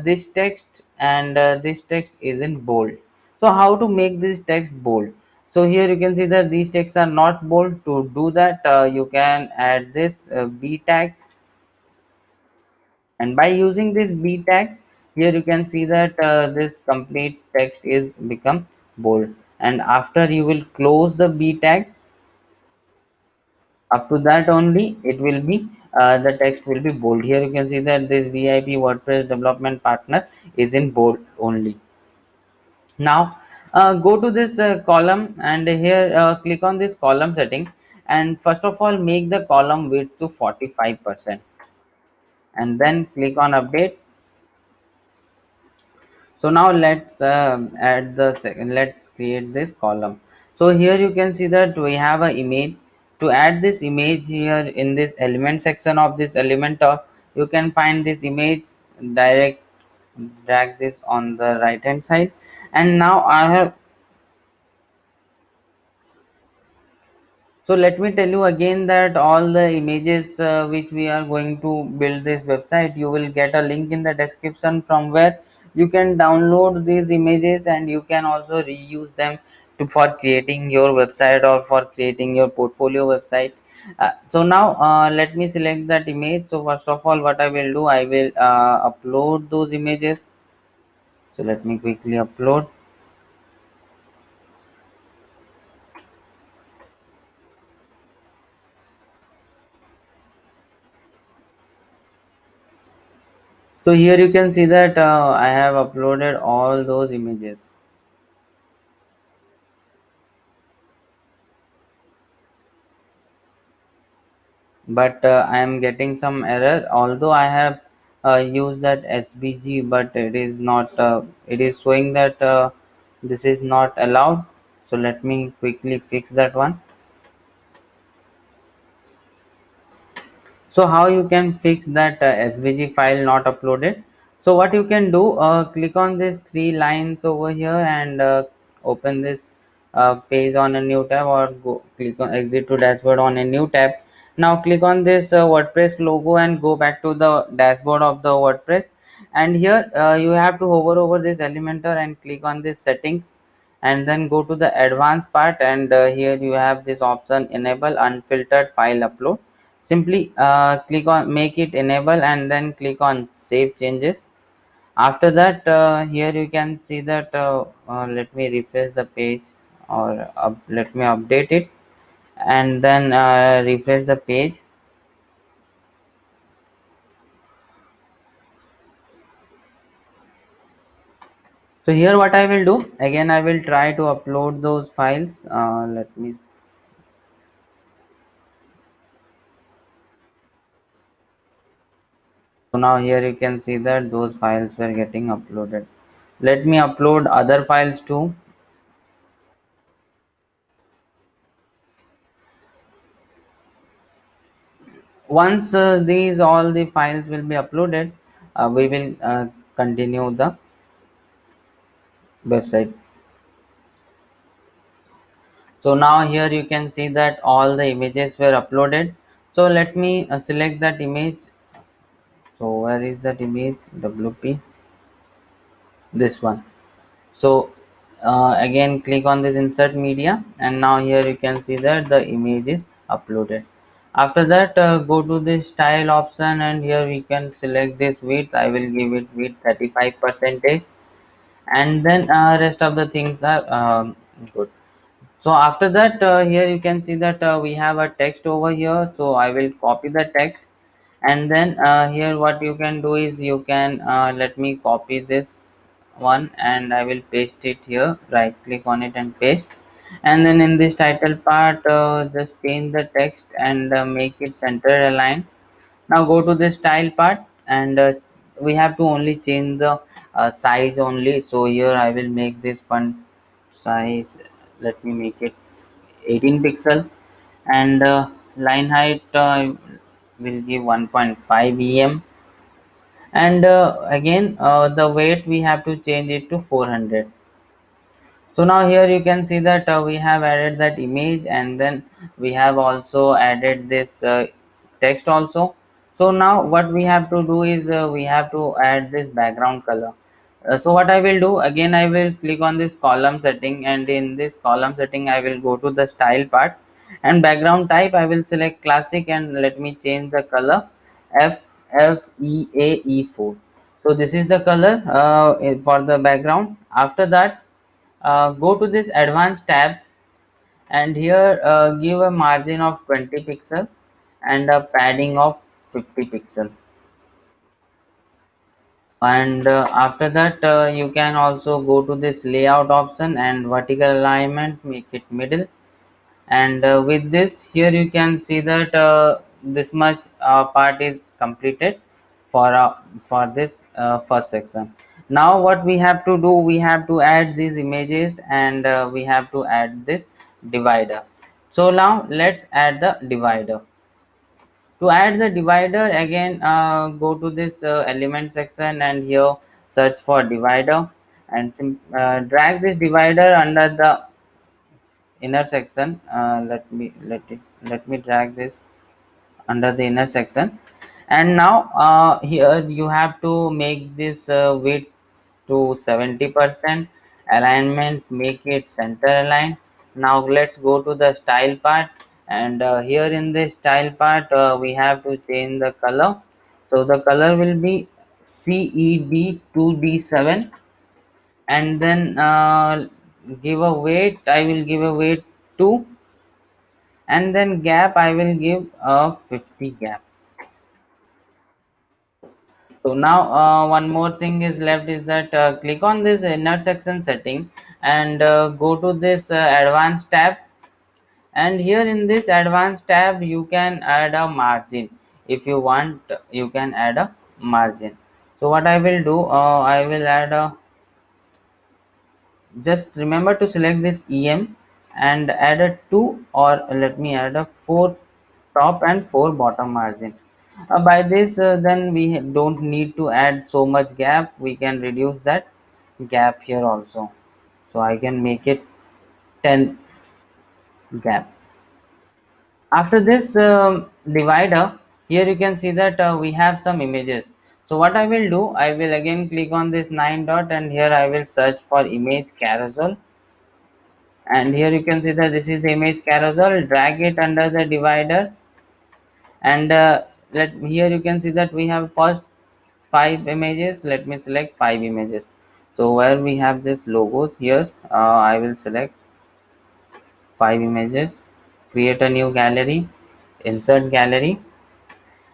S1: this text and this text is in bold. So how to make this text bold? So here you can see that these texts are not bold. To do that, you can add this b tag, and by using this b tag, here you can see that this complete text is become bold. And after you will close the b tag, up to that only it will be the text will be bold. Here you can see that this VIP WordPress development partner is in bold only. Now go to this column, and here click on this column setting, and first of all make the column width to 45%, and then click on update. So now let's add the second, let's create this column. So here you can see that we have an image. To add this image, here in this element section of this Elementor, you can find this image, direct drag this on the right hand side. And now I have, so let me tell you again that all the images which we are going to build this website, you will get a link in the description from where you can download these images, and you can also reuse them for creating your website or for creating your portfolio website. So now let me select that image. So first of all, what I will do, I will upload those images. So let me quickly upload. So here you can see that I have uploaded all those images. But I am getting some error, although I have used that SVG, but it is not it is showing that this is not allowed. So let me quickly fix that one. So how you can fix that SVG file not uploaded? So what you can do, click on these three lines over here, and open this page on a new tab, or go click on exit to dashboard on a new tab. Now click on this WordPress logo and go back to the dashboard of the WordPress. And here you have to hover over this Elementor and click on this settings, and then go to the advanced part, and here you have this option enable unfiltered file upload. Simply click on make it enable and then click on save changes. After that, here you can see that let me refresh the page, or let me update it, and then refresh the page. So here what I will do, again I will try to upload those files. Let me. So now here you can see that those files were getting uploaded. Let me upload other files too. Once these all the files will be uploaded, we will continue the website. So now here you can see that all the images were uploaded. So let me select that image. So where is that image? WP, this one. So again click on this insert media, and now here you can see that the image is uploaded. After that, go to this style option, and here we can select this width. I will give it width 35%, and then rest of the things are good. So after that, here you can see that we have a text over here, so I will copy the text, and then here what you can do is you can let me copy this one, and I will paste it here. Right click on it and paste, and then in this title part, just change the text and make it center align. Now go to the style part, and we have to only change the size only. So here I will make this font size, let me make it 18 pixel, and line height will give 1.5 em, and again the weight we have to change it to 400. So now here you can see that we have added that image, and then we have also added this text also. So now what we have to do is we have to add this background color. So what I will do, again I will click on this column setting, and in this column setting I will go to the style part, and background type I will select classic, and let me change the color FFEAE4. So this is the color for the background. After that, go to this advanced tab, and here give a margin of 20 pixel and a padding of 50 pixel. And after that, you can also go to this layout option, and vertical alignment make it middle. And with this, here you can see that this much part is completed for this first section. Now what we have to do, we have to add these images, and we have to add this divider. So now let's add the divider. To add the divider, again go to this element section, and here search for divider, and drag this divider under the inner section. Let me drag this under the inner section, and now here you have to make this width to 70%, alignment make it center align. Now let's go to the style part, and here in this style part we have to change the color. So the color will be CED2D7, and then give a weight, I will give a weight 2, and then gap I will give a 50 gap. So now one more thing is left, is that click on this intersection setting, and go to this advanced tab, and here in this advanced tab you can add a margin. If you want, you can add a margin. So what I will do, I will add a, just remember to select this em and add a 2, or let me add a 4 top and 4 bottom margin. By this then we don't need to add so much gap, we can reduce that gap here also. So I can make it 10 gap. After this divider, here you can see that we have some images. So what I will do, I will again click on this 9 dot, and here I will search for image carousel, And here you can see that this is the image carousel. Drag it under the divider, and let here you can see that we have first 5 images. Let me select 5 images. So where we have this logos here, I will select 5 images, create a new gallery, insert gallery,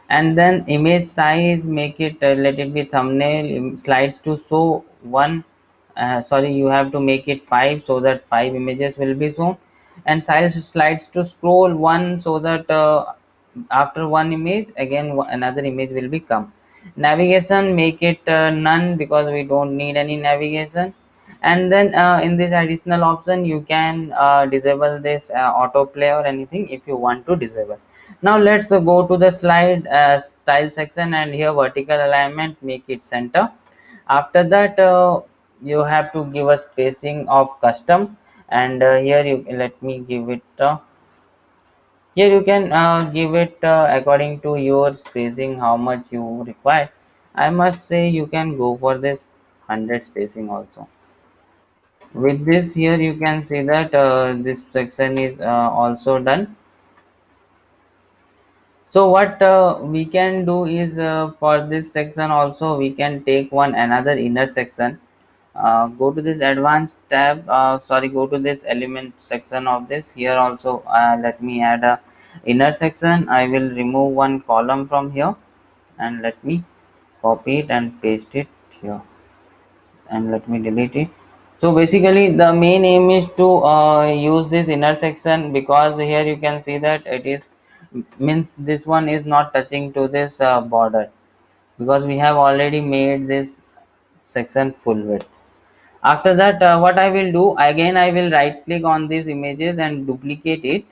S1: and then image size, make it let it be thumbnail. Slides to show one, sorry, you have to make it 5 so that 5 images will be shown, and slides to scroll one so that after one image again another image will be come. Navigation, make it none because we don't need any navigation. And then in this additional option you can disable this autoplay or anything if you want to disable. Now let's go to the slide style section, and here vertical alignment, make it center. After that you have to give a spacing of custom, and here you let me give it here you can give it according to your spacing how much you require. I must say you can go for this 100 spacing also. With this, here you can see that this section is also done. So what we can do is for this section also we can take one another inner section. Go to this advanced tab, sorry, go to this element section of this. Here also let me add a inner section. I will remove one column from here, and let me copy it and paste it here, and let me delete it. So basically the main aim is to use this inner section, because here you can see that it is means this one is not touching to this border, because we have already made this section full width. After that what I will do, again I will right click on these images and duplicate it.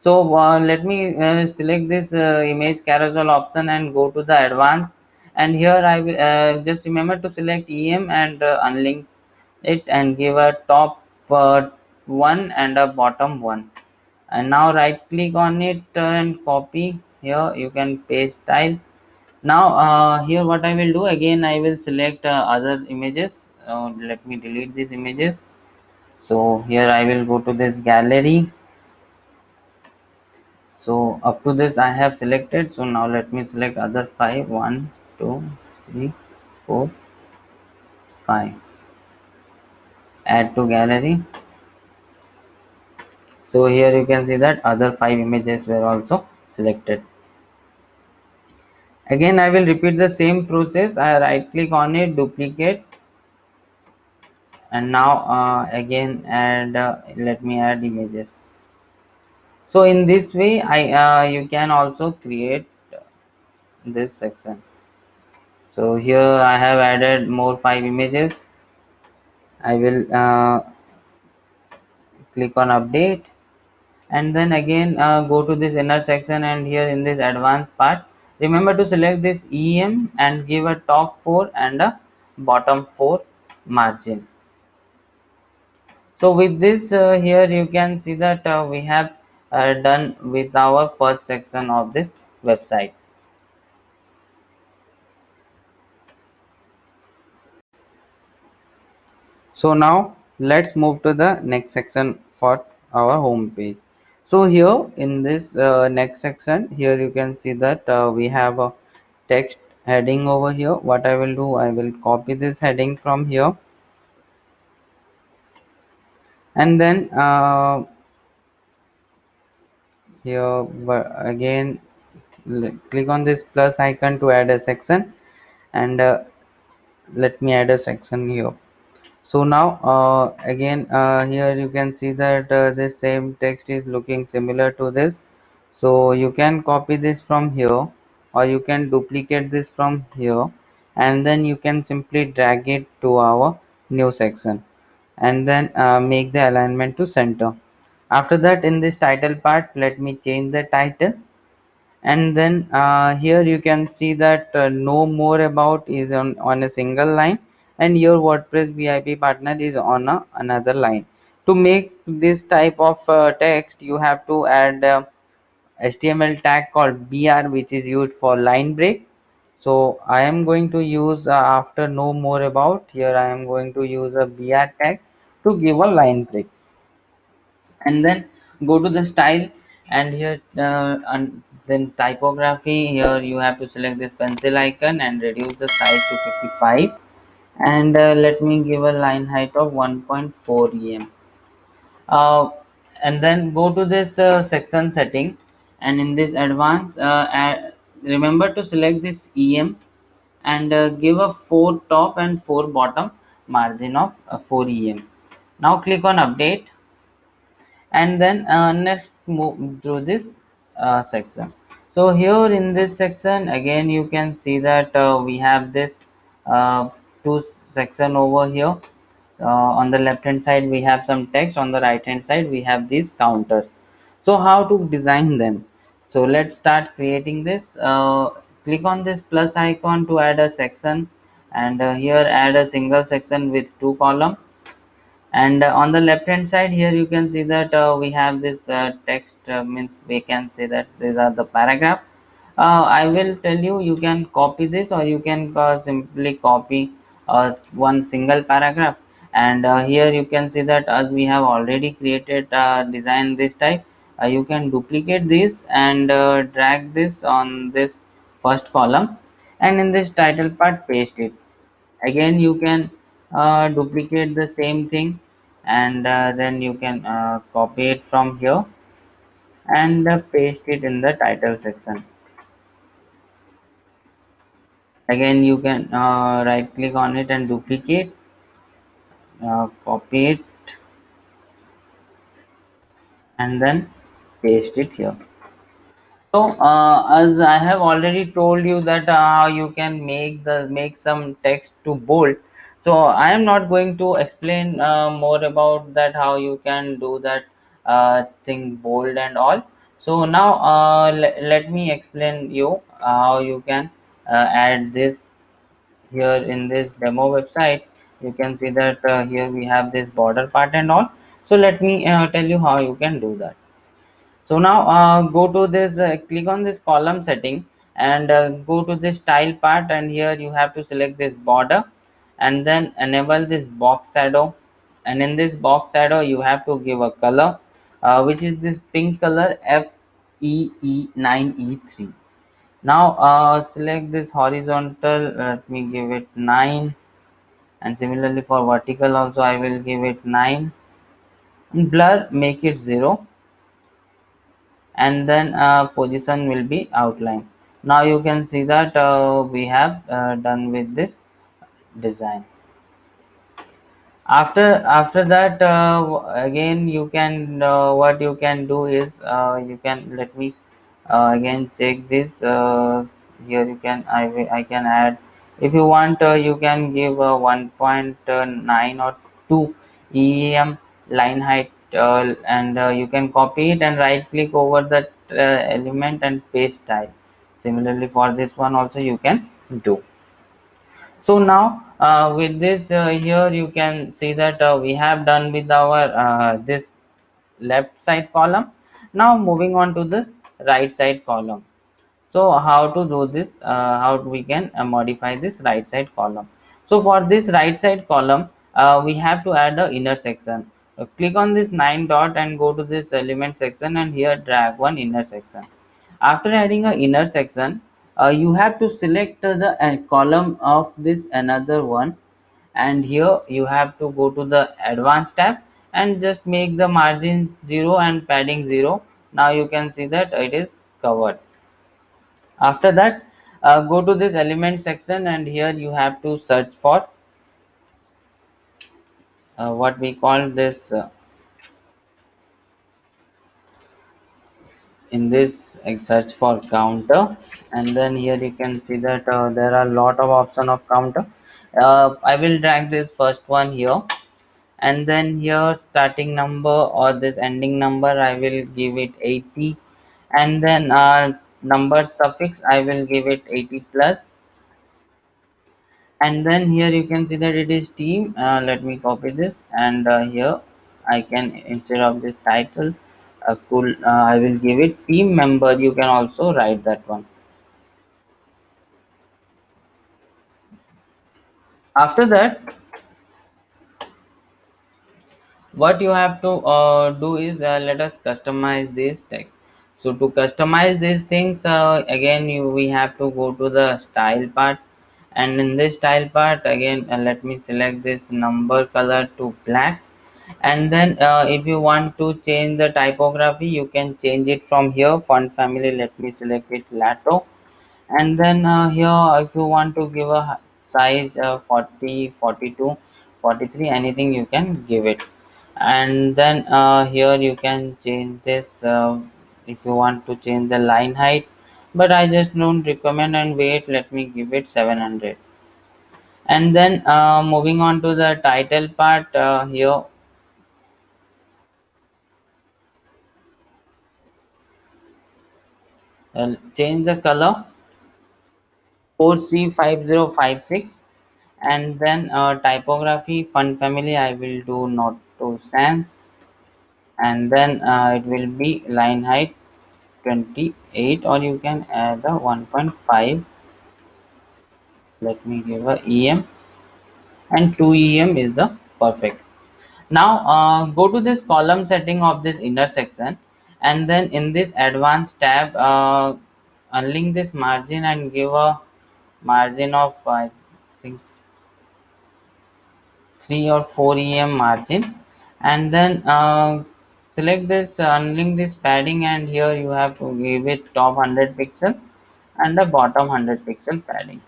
S1: So let me select this image carousel option and go to the advanced, and here I will just remember to select em and unlink it and give a top one and a bottom one. And now right click on it and copy. Here you can paste style. Now here what I will do, again I will select other images. Let me delete these images. So here I will go to this gallery. So up to this I have selected. So now let me select other five. 1 2 3 4 5. Add to gallery. So here you can see that other 5 images were also selected. Again I will repeat the same process. I right click on it, duplicate, and now again add let me add images. So in this way I you can also create this section. So here I have added more 5 images. I will click on update, and then again go to this inner section, and here in this advanced part remember to select this em and give a top 4 and a bottom 4 margin. So with this here you can see that we have done with our first section of this website. So now let's move to the next section for our home page. So here in this next section, here you can see that we have a text heading over here. What I will do, I will copy this heading from here, and then here again click on this plus icon to add a section, and let me add a section here. So now again here you can see that this same text is looking similar to this. So you can copy this from here, or you can duplicate this from here, and then you can simply drag it to our new section, and then make the alignment to center. After that, in this title part, let me change the title, and then here you can see that know more about is on a single line, and your WordPress VIP partner is on another line. To make this type of text, you have to add HTML tag called BR, which is used for line break. So I am going to use after know more about, here I am going to use a BR tag to give a line break. and then go to the style, and here and then typography, here you have to select this pencil icon and reduce the size to 55, and let me give a line height of 1.4 em. uh, and then go to this section setting, and in this advanced remember to select this em, and give a 4 top and 4 bottom margin of 4 em. Now click on update, and then next move through this section. So here in this section again you can see that we have this uh, two section over here. On the left hand side we have some text, on the right hand side we have these counters. So how to design them? So let's start creating this. Click on this plus icon to add a section, and here add a single section with 2 columns, and on the left hand side here you can see that we have this text, means we can say that these are the paragraph. I will tell you, you can copy this, or you can simply copy one single paragraph, and here you can see that as we have already created design this type, you can duplicate this and drag this on this first column, and in this title part paste it. Again you can duplicate the same thing, and then you can copy it from here and paste it in the title section. Again you can right click on it and duplicate, copy it, and then paste it here. So as I have already told you that how you can make some text to bold. So I am not going to explain more about that, how you can do that thing bold and all. So now let me explain you how you can add this here in this demo website. You can see that here we have this border part and all. So let me tell you how you can do that. So now go to this, click on this column setting, and go to this style part, and here you have to select this border, and then enable this box shadow, and in this box shadow you have to give a color which is this pink color FEE9E3. Now select this horizontal, let me give it 9, and similarly for vertical also I will give it 9. Blur make it 0, and then position will be outlined. Now you can see that we have done with this design. After that again you can what you can do is you can, let me again check this here you can, I can add, if you want you can give 1.9 or 2 em line height, and you can copy it and right click over that element and paste style. Similarly for this one also you can do. So now with this here you can see that we have done with our this left side column. Now moving on to this right side column. So how to do this, how we can modify this right side column? So for this right side column we have to add a inner section. Click on this 9 dot and go to this element section, and here drag one inner section. After adding a inner section, you have to select the column of this another one, and here you have to go to the advanced tab and just make the margin 0 and padding 0. Now you can see that it is covered. After that go to this element section, and here you have to search for what we call this in this search for counter, and then here you can see that there are a lot of option of counter. I will drag this first one here, and then here starting number or this ending number I will give it 80, and then number suffix I will give it 80 plus, and then here you can see that it is team. Let me copy this, and here I can, instead of this title cool, I will give it team member. You can also write that one. After that what you have to do is, let us customize this text. So to customize these things, again we have to go to the style part, and in this style part again, let me select this number color to black. And then if you want to change the typography, you can change it from here. Font family, let me select it Lato. And then here if you want to give a size 40, 42, 43, anything you can give it. And then here you can change this, if you want to change the line height, but I just don't recommend. And wait, let me give it 700. And then moving on to the title part, here change the color 4C5056. And then typography font family, I will do not to sans. And then it will be line height 28, or you can add a 1.5. Let me give a em, and 2 em is the perfect. Now go to this column setting of this inner section, and then in this advanced tab, unlink this margin and give a margin of, I think, 3 or 4 em margin. And then select this, unlink this padding, and here you have to give it top 100 pixel and the bottom 100 pixel padding.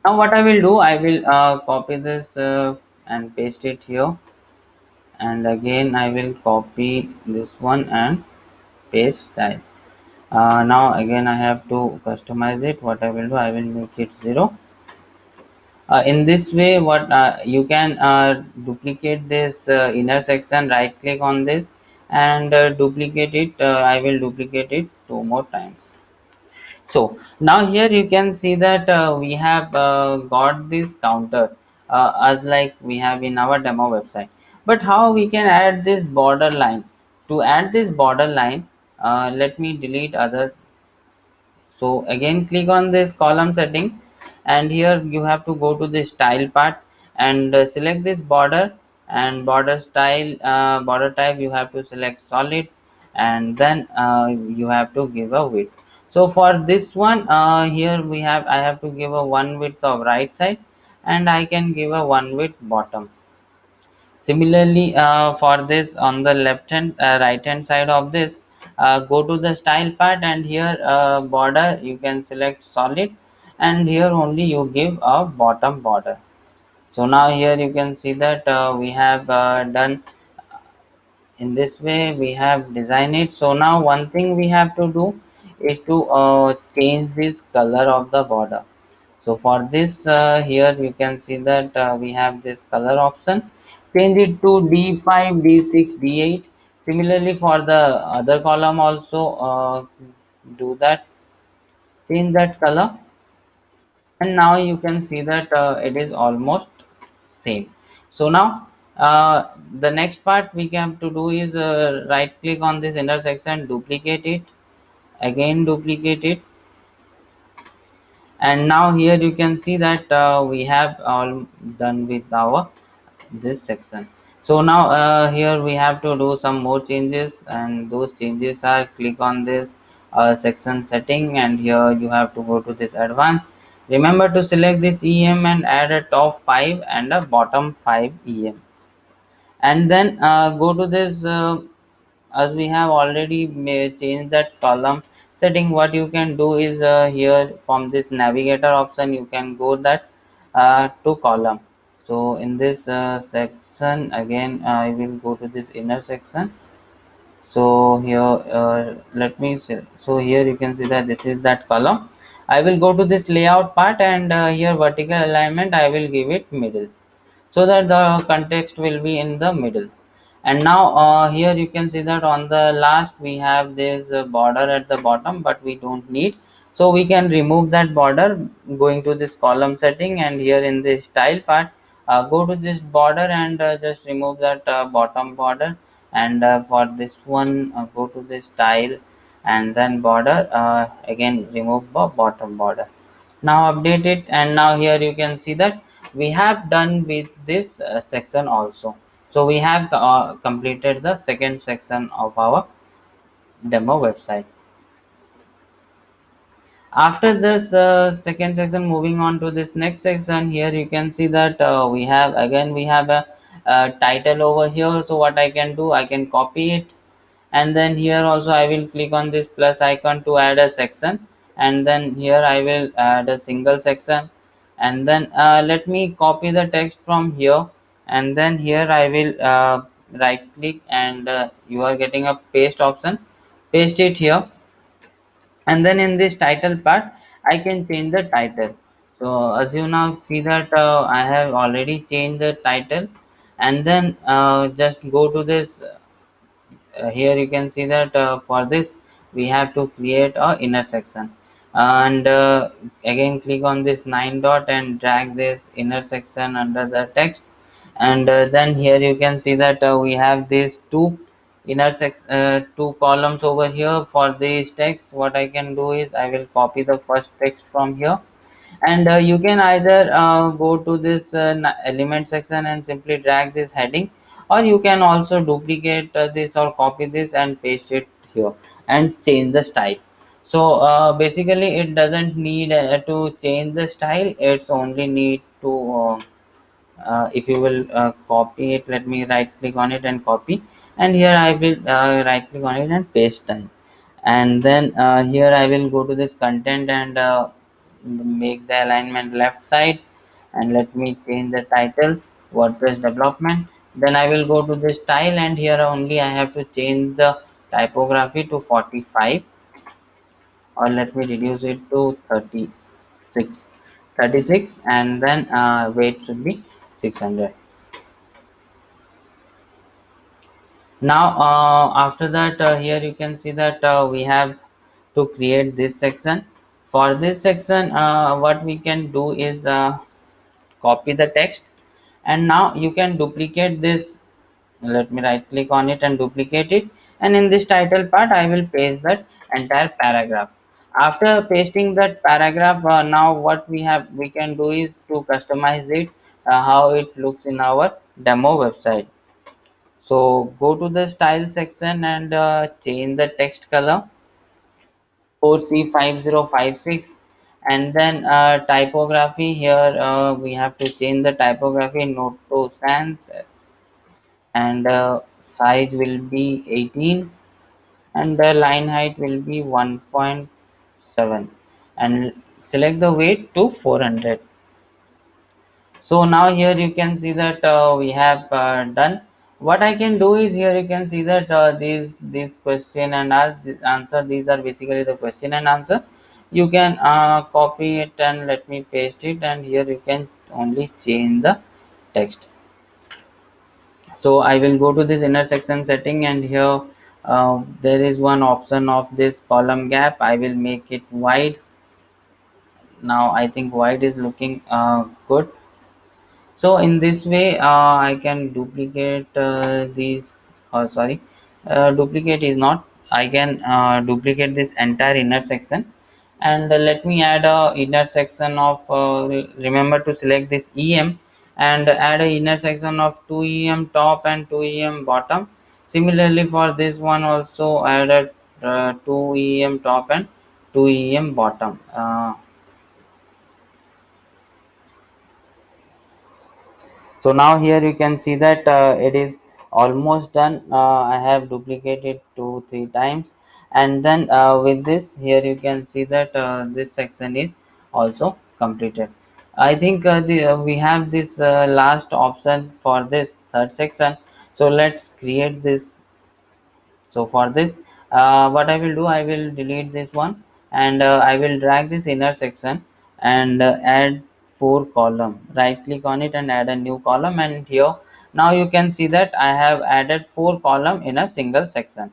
S1: Now what I will do, I will copy this and paste it here, and again I will copy this one and paste that. Now again I have to customize it. What I will do, I will make it 0. In this way, what you can duplicate this inner section, right click on this and duplicate it. I will duplicate it 2 more times. So now here you can see that we have got this counter, as like we have in our demo website. But how we can add this border line? To add this border line, let me delete other. So again click on this column setting, and here you have to go to the style part and select this border, and border style, border type you have to select solid. And then you have to give a width. So for this one, here I have to give a one width of right side, and I can give a one width bottom. Similarly, for this on the left hand, right hand side of this, go to the style part, and here border you can select solid, and here only you give a bottom border. So now here you can see that we have done in this way, we have designed it. So now one thing we have to do is to change this color of the border. So for this, here you can see that we have this color option. Change it to D5, D6, D8. Similarly for the other column also, do that, change that color. And now you can see that it is almost same. So now the next part we have to do is right click on this intersection, duplicate it, again duplicate it. And now here you can see that we have all done with our this section. So now here we have to do some more changes, and those changes are click on this section setting, and here you have to go to this advanced. Remember to select this em and add a top 5 and a bottom 5 em. And then go to this, as we have already changed that column setting, what you can do is here from this navigator option you can go that to column. So in this section again, I will go to this inner section. So here let me see. So here you can see that this is that column. I will go to this layout part, and here vertical alignment I will give it middle, so that the context will be in the middle. And now here you can see that on the last we have this border at the bottom, but we don't need, so we can remove that border going to this column setting, and here in this style part, go to this border and just remove that bottom border. And for this one, go to this style and then border, again remove the bottom border. Now update it, and now here you can see that we have done with this section also. So we have completed the second section of our demo website. After this second section, moving on to this next section, here you can see that we have a title over here. So what I can do, I can copy it, and then here also I will click on this plus icon to add a section, and then here I will add a single section, and then let me copy the text from here, and then here I will right click, and you are getting a paste option, paste it here, and then in this title part I can change the title. So as you now see that I have already changed the title, and then just go to this here you can see that for this we have to create a inner section, and again click on this 9 dot and drag this inner section under the text, and then here you can see that we have these two columns over here. For these text, what I can do is I will copy the first text from here, and you can either go to this element section and simply drag this heading, or you can also duplicate this or copy this and paste it here and change the style. So basically it doesn't need to change the style, it's only need to if you will copy it, let me right click on it and copy, and here I will right click on it and paste time, and then here I will go to this content and make the alignment left side, and let me change the title WordPress development. Then I will go to this style, and here only I have to change the typography to 45, or let me reduce it to 36, and then weight should be 600. Now after that here you can see that we have to create this section. For this section what we can do is copy the text, and now you can duplicate this. Let me right click on it and duplicate it, and in this title part I will paste that entire paragraph. After pasting that paragraph, now what we can do is to customize it, how it looks in our demo website. So go to the style section and change the text color 4C5056, and then typography here we have to change the typography note to sans, and size will be 18, and the line height will be 1.7, and select the weight to 400. So now here you can see that we have done. What I can do is here you can see that these question and answer, these are basically the question and answer. You can copy it and let me paste it, and here you can only change the text. So I will go to this intersection setting, and here there is one option of this column gap. I will make it wide. Now I think wide is looking good. So in this way I can duplicate these, or sorry, duplicate is not, I can duplicate this entire inner section, and let me add a inner section of remember to select this em, and add a inner section of 2em top and 2em bottom. Similarly for this one also add a 2em top and 2em bottom. So now here you can see that it is almost done. I have duplicated 2-3 times, and then with this here you can see that this section is also completed. I think we have this last option for this third section. So let's create this. So for this what I will do, I will delete this one, and I will drag this inner section and add 4 column. Right click on it and add a new column, and here now you can see that I have added 4 column in a single section.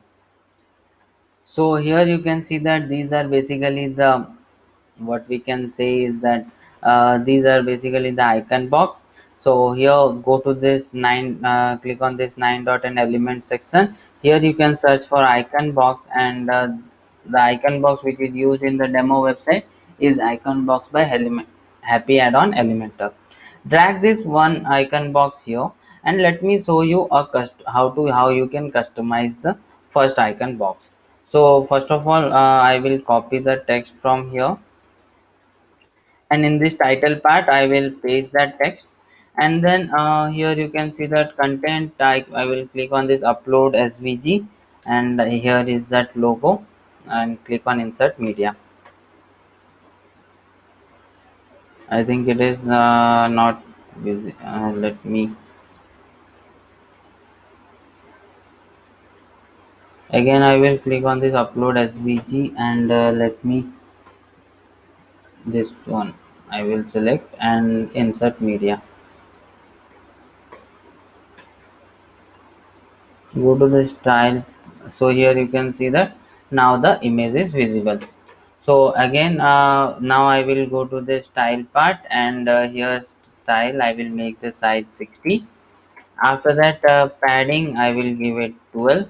S1: So here you can see that these are basically the, what we can say is that these are basically the icon box. So here go to this 9 click on this 9 dot and element section. Here you can search for icon box, and the icon box which is used in the demo website is icon box by happy add-on Elementor. Drag this one icon box here, And let me show you how you can customize the first icon box. So first of all, I will copy the text from here, and in this title part I will paste that text. And then here you can see that content. I will click on this upload SVG, and here is that logo, and click on insert media. I think it is not busy. Let me again, I will click on this upload SVG, and let me this one I will select and insert media. Go to the style. So here you can see that now the image is visible. So again, now I will go to the style part, and here style I will make the size 60. After that, padding I will give it 12,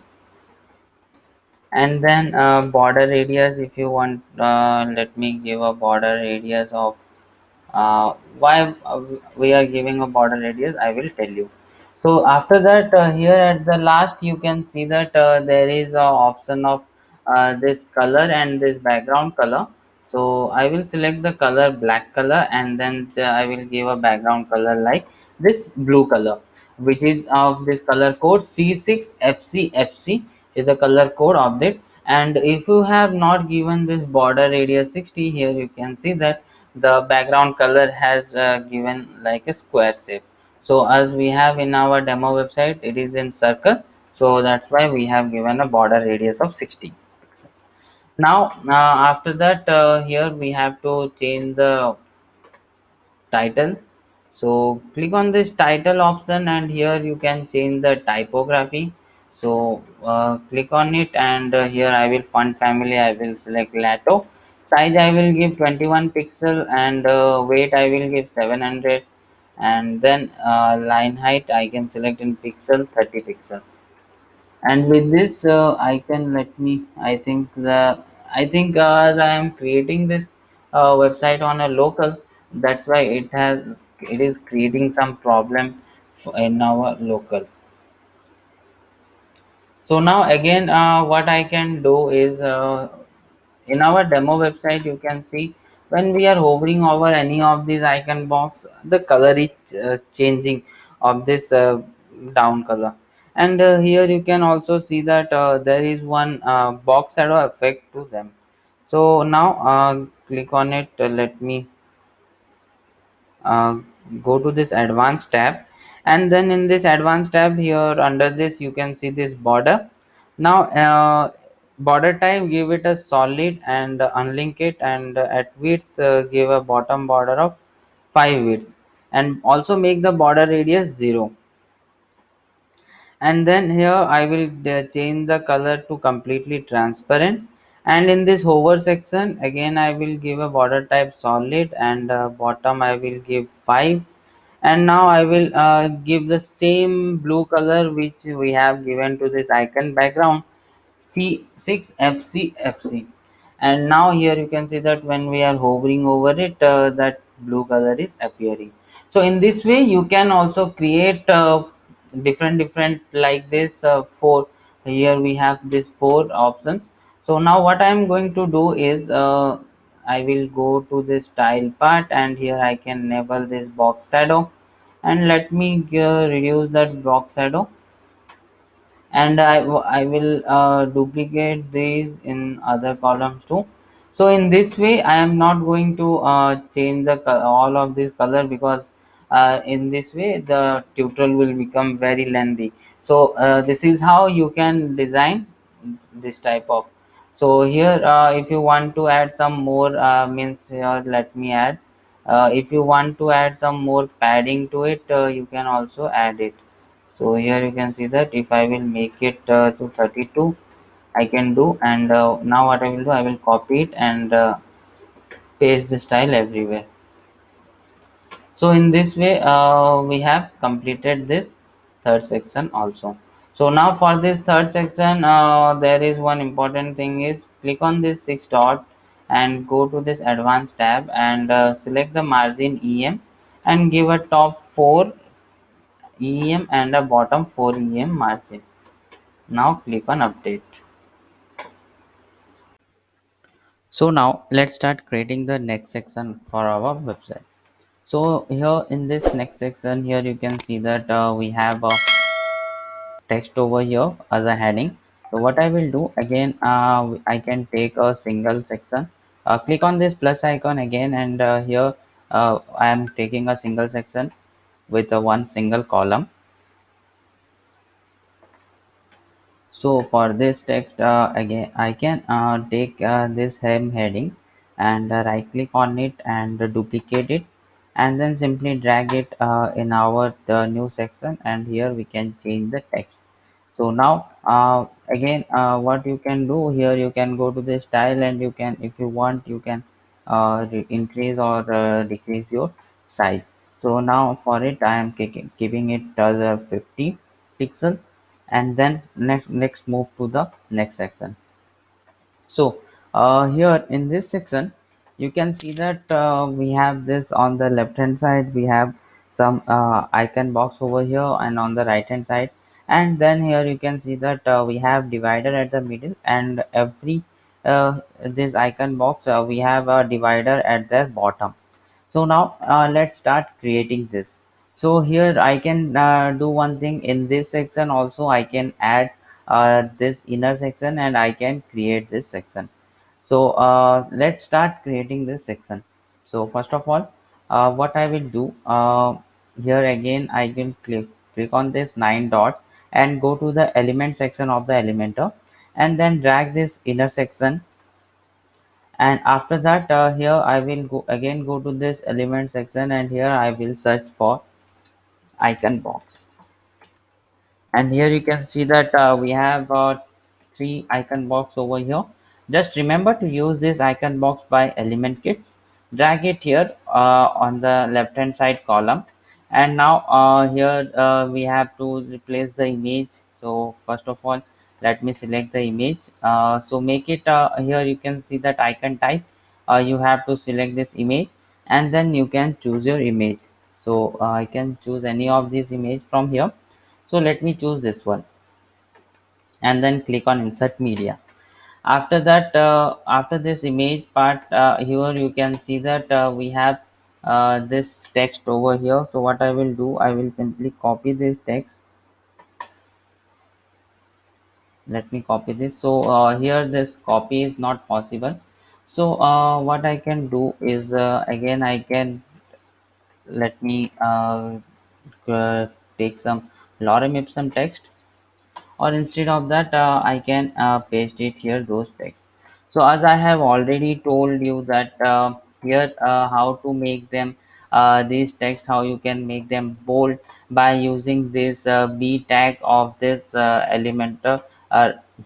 S1: and then border radius, if you want, let me give a border radius of why we are giving a border radius, I will tell you. So after that, here at the last you can see that there is a option of this color and this background color. So I will select the color black color, and then I will give a background color like this blue color, which is of this color code C6FC FC is the color code of it. And if you have not given this border radius 60, here you can see that the background color has given like a square shape. So as we have in our demo website, it is in circle, so that's why we have given a border radius of 60 pixel. Now after that, here we have to change the title. So click on this title option, and here you can change the typography. So click on it, and here I will font family, I will select Lato. Size I will give 21 pixel, and weight I will give 700. And then line height I can select in pixel 30 pixel. And with this I can let me I think as I am creating this website on a local, that's why it is creating some problem in our local. So now again, what I can do is, in our demo website you can see when we are hovering over any of these icon box, the color is changing of this down color. And here you can also see that there is one box shadow effect to them. So now click on it. Let me uh, go to this advanced tab, and then in this advanced tab, here under this you can see this border. Now border type, give it a solid, and unlink it, and at width give a bottom border of 5 width, and also make the border radius 0. And then here I will change the color to completely transparent. And in this hover section, again I will give a border type solid, and bottom I will give 5. And now I will give the same blue color which we have given to this icon background, C6FC FC. And now here you can see that when we are hovering over it, that blue color is appearing. So in this way you can also create different like this four. Here we have this 4 options. So now what I am going to do is, I will go to this style part, and here I can enable this box shadow, and let me reduce that box shadow. And I will duplicate these in other columns too. So in this way I am not going to change the all of this color, because in this way the tutorial will become very lengthy. So this is how you can design this type of. So here if you want to add some more means, here let me add, if you want to add some more padding to it, you can also add it. So here you can see that if I will make it to 32, I can do. And now what I will do, I will copy it and paste the style everywhere. So in this way we have completed this third section also. So now for this third section, there is one important thing is, click on this 6 dot and go to this advanced tab, and select the margin EM, and give a top 4 EM and a bottom 4 EM margin. Now click on update. So now let's start creating the next section for our website. So here in this next section, here you can see that we have a text over here as a heading. So what I will do again, I can take a single section, click on this plus icon again, and here I am taking a single section with a one single column. So for this text, again I can take this heading and right click on it and duplicate it, and then simply drag it in our new section, and here we can change the text. So now again, what you can do here, you can go to the style, and you can, if you want, you can increase or decrease your size. So now for it I am keeping it as a 50 pixel, and then next move to the next section. So here in this section you can see that we have this on the left hand side, we have some icon box over here, and on the right hand side, and then here you can see that we have divider at the middle, and every this icon box we have a divider at the bottom. So now let's start creating this. So here I can do one thing in this section also, I can add this inner section, and I can create this section. So let's start creating this section. So first of all, what I will do, here again I will click on this 9 dot and go to the element section of the Elementor, and then drag this inner section, and after that here I will go to this element section, and here I will search for icon box. And here you can see that we have three icon box over here. Just remember to use this icon box by element kits. Drag it here on the left hand side column, and now here we have to replace the image. So first of all, let me select the image. So make it here you can see that icon type, you have to select this image, and then you can choose your image. So I can choose any of these image from here. So let me choose this one, and then click on insert media. After that, after this image part, here you can see that we have this text over here. So what I will do, I will simply copy this text. Let me copy this. So here this copy is not possible. So what I can do is, again I can, let me take some lorem ipsum text, or instead of that I can paste it here, those text. So as I have already told you that here how to make them these text, how you can make them bold by using this b tag of this Elementor.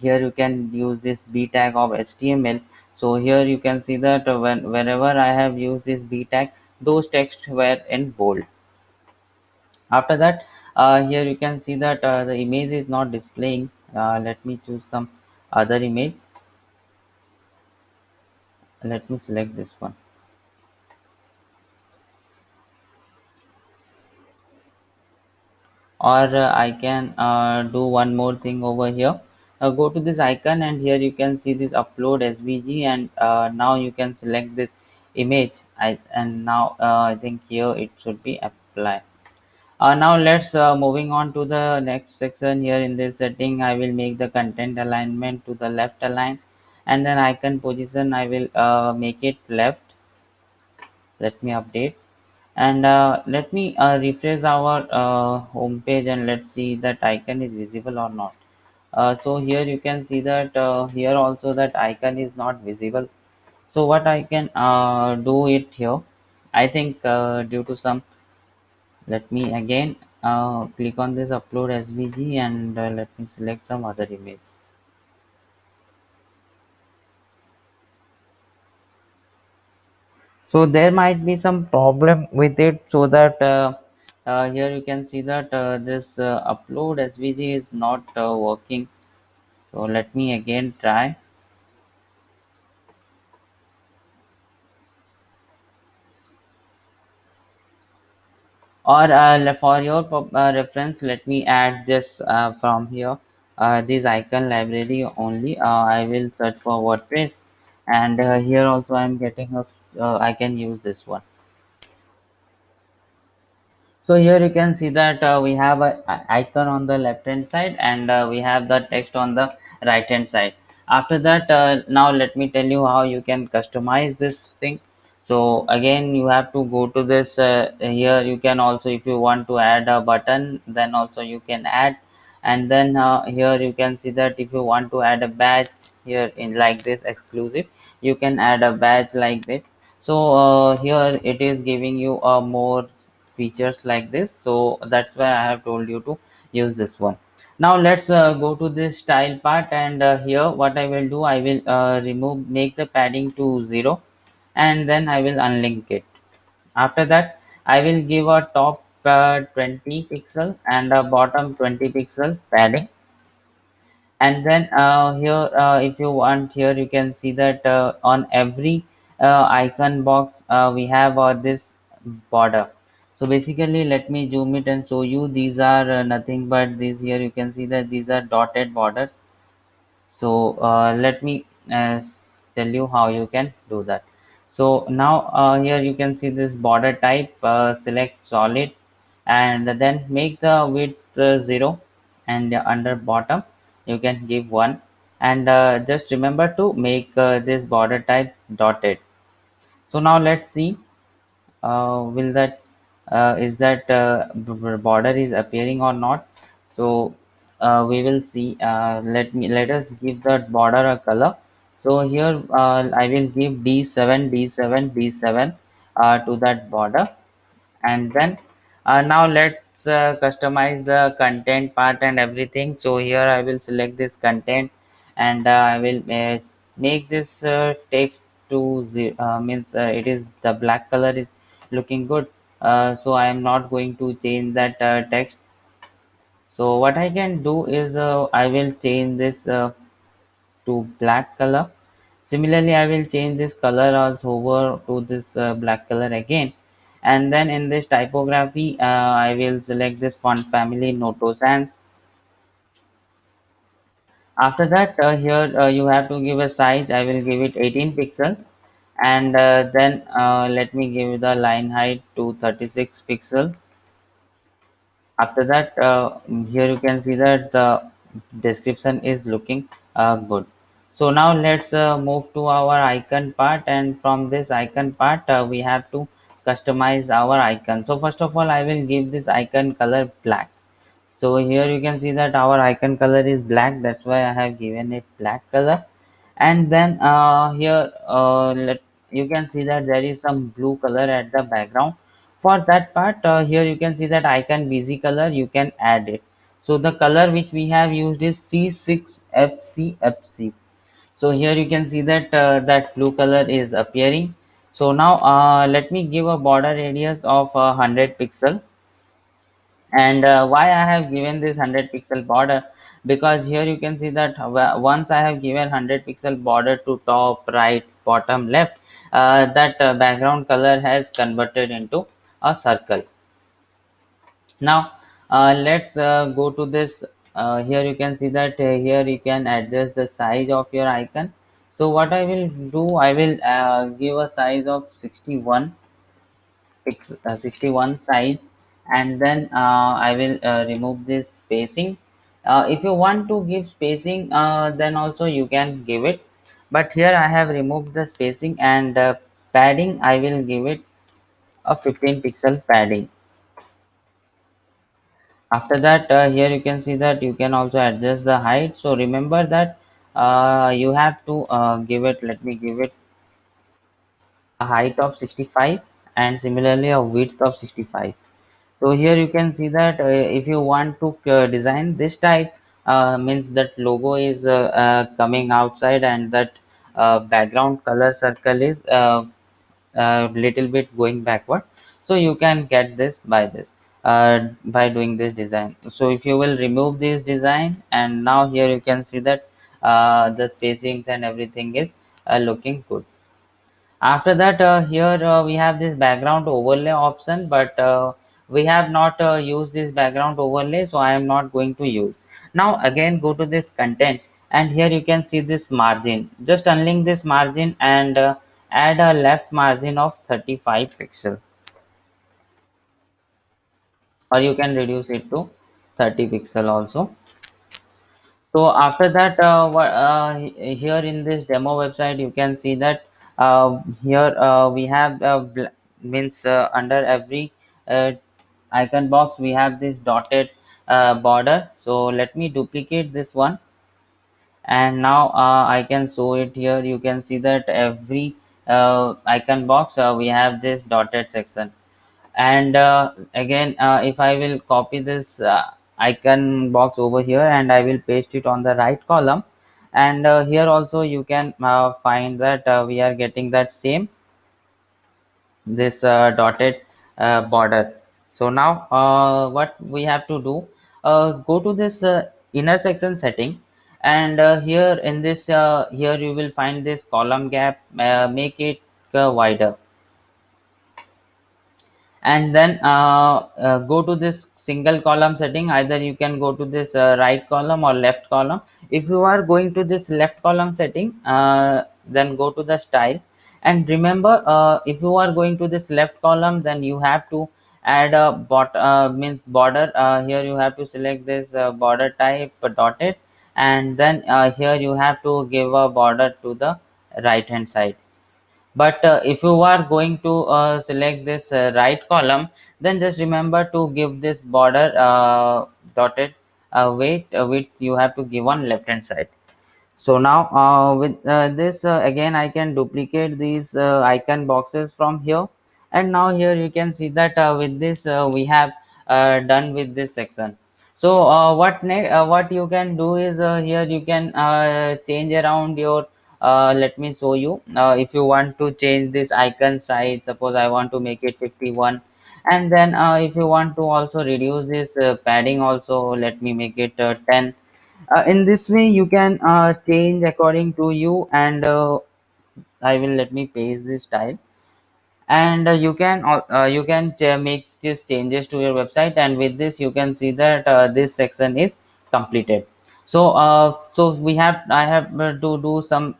S1: Here you can use this b tag of HTML. So here you can see that whenever I have used this b tag, those texts were in bold. After that, here you can see that the image is not displaying. Let me choose some other image. Let me select this one. Or I can do one more thing over here. Go to this icon, and here you can see this upload SVG, and now you can select this image. And now I think here it should be apply. Now let's moving on to the next section. Here in this setting, I will make the content alignment to the left align, and then icon position I will make it left. Let me update, and let me refresh our home page, and let's see that icon is visible or not. So here you can see that here also that icon is not visible. So what I can do it here, I think due to some, let me again click on this upload SVG, and let me select some other image. So there might be some problem with it, so that here you can see that this upload SVG is not working. So let me again try. Or for your reference, let me add this from here, this icon library only. I will search for WordPress, and here also I'm getting a I can use this one. So here you can see that we have a icon on the left hand side, and we have the text on the right hand side. After that, now let me tell you how you can customize this thing. So again, you have to go to this here. You can also, if you want to add a button, then also you can add. And then here you can see that if you want to add a badge here in like this exclusive, you can add a badge like this. So here it is giving you a more features like this, so that's why I have told you to use this one. Now let's go to this style part, and here what I will do, I will make the padding to 0, and then I will unlink it. After that, I will give a top 20 pixel and a bottom 20 pixel padding. And then here if you want, here you can see that on every icon box we have this border. So basically, let me zoom it and show you. These are nothing but these. Here you can see that these are dotted borders. So let me tell you how you can do that. So now here you can see this border type, select solid, and then make the width 0, and under bottom you can give 1, and just remember to make this border type dotted. So now let's see, will that is that border is appearing or not. So we will see. Let us give that border a color. So here I will give D7 D7 D7 to that border. And then now let's customize the content part and everything. So here I will select this content, and I will make this text to means it is the black color is looking good. So I am not going to change that text. So what I can do is I will change this to black color. Similarly, I will change this color also over to this black color again. And then in this typography, I will select this font family Noto Sans. After that, here you have to give a size. I will give it 18 pixel, and then let me give the line height to 36 pixel. After that, here you can see that the description is looking good. So now let's move to our icon part, and from this icon part we have to customize our icon. So first of all, I will give this icon color black. So here you can see that our icon color is black, that's why I have given it black color. And then here you can see that there is some blue color at the background. For that part, here you can see that icon busy color, you can add it. So the color which we have used is C6FC. So here you can see that that blue color is appearing. So now let me give a border radius of 100 pixel. And why I have given this 100 pixel border, because here you can see that once I have given 100 pixel border to top, right, bottom, left, that background color has converted into a circle. Now let's go to this. Here you can see that here you can adjust the size of your icon. So what I will do, I will give a size of 61 61 size, and then I will remove this spacing. If you want to give spacing, then also you can give it, but here I have removed the spacing. And padding, I will give it a 15 pixel padding. After that, here you can see that you can also adjust the height. So remember that you have to give it, let me give it a height of 65, and similarly a width of 65. So here you can see that if you want to design this type, means that logo is coming outside, and that background color circle is little bit going backward. So you can get this by doing this design. So if you will remove this design, and now here you can see that the spacings and everything is looking good. After that, here we have this background overlay option, but we have not used this background overlay, so I am not going to use. Now again go to this content, and here you can see this margin. Just unlink this margin and add a left margin of 35 pixel, or you can reduce it to 30 pixel also. So after that, here in this demo website, you can see that here we have means under every uh, icon box we have this dotted border. So let me duplicate this one, and now I can show it here. You can see that every icon box we have this dotted section. And again, if I will copy this icon box over here and I will paste it on the right column, and here also you can find that we are getting that same, this dotted border. So now what we have to do, go to this inner section setting, and here in this here you will find this column gap, make it wider, and then go to this single column setting. Either you can go to this right column or left column. If you are going to this left column setting, then go to the style, and remember, if you are going to this left column, then you have to add a means border. Here you have to select this border type dotted, and then here you have to give a border to the right hand side. But if you are going to select this right column, then just remember to give this border dotted width you have to give on left hand side. So now with this again I can duplicate these icon boxes from here, and now here you can see that with this we have done with this section. So what you can do is here you can change around your let me show you. If you want to change this icon size, suppose I want to make it 51, and then if you want to also reduce this padding also, let me make it 10. In this way you can change according to you, and I will let me paste this style, and you can make these changes to your website, and with this you can see that this section is completed. So so I have to do some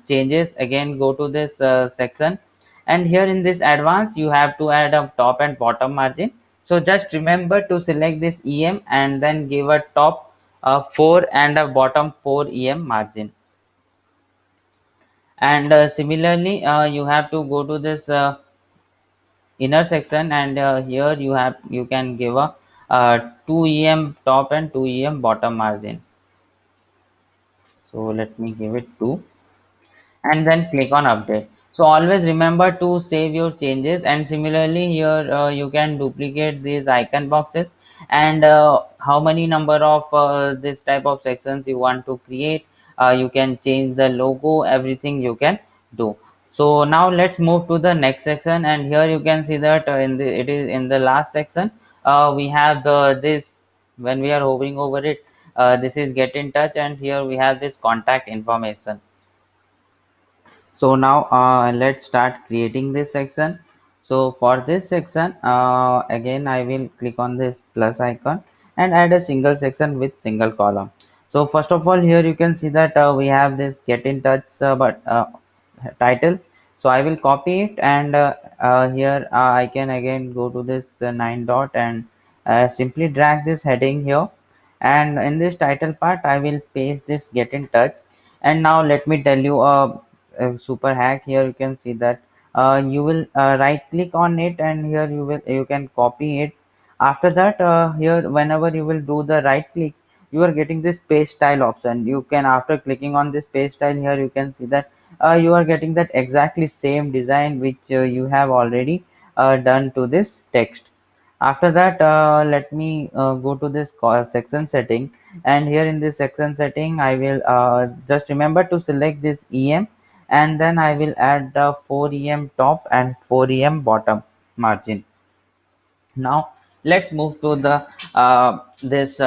S1: changes. Again go to this section, and here in this advanced you have to add a top and bottom margin. So just remember to select this em and then give a top 4 and a bottom 4 em margin. And similarly you have to go to this inner section, and here you can give a 2 em top and 2 em bottom margin. So let me give it 2, and then click on update. So always remember to save your changes, and similarly here you can duplicate these icon boxes, and how many number of this type of sections you want to create. You can change the logo, everything you can do. So now let's move to the next section, and here you can see that it is in the last section. We have this, when we are hovering over it, this is get in touch, and here we have this contact information. So now let's start creating this section. So for this section, again I will click on this plus icon and add a single section with single column. So first of all, here you can see that we have this get in touch but title. So I will copy it, and here I can again go to this 9 dot and simply drag this heading here, and in this title part I will paste this get in touch. And now let me tell you a super hack. Here you can see that you will right click on it, and here you can copy it. After that here whenever you will do the right click, you are getting this paste style option. You can, after clicking on this paste style, here you can see that you are getting that exactly same design which you have already done to this text. After that let me go to this section setting, and here in this section setting I will just remember to select this em, and then I will add the 4 em top and 4 em bottom margin. Now let's move to the this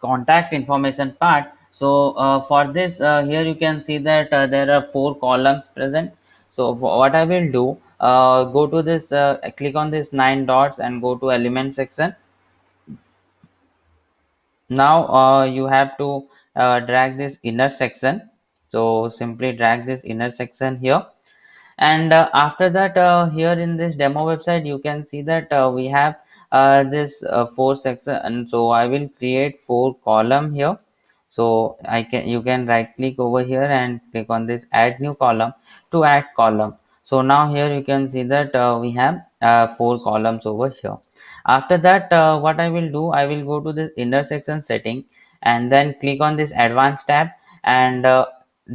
S1: contact information part. So for this here you can see that there are 4 columns present. So what I will do, go to this, click on this 9 dots and go to element section. Now you have to drag this inner section. So simply drag this inner section here, and after that, here in this demo website you can see that we have this four section, and so I will create 4 column here. So you can right click over here and click on this add new column to add column. So now here you can see that we have 4 columns over here. After that, what I will do, I will go to this intersection setting and then click on this advanced tab, and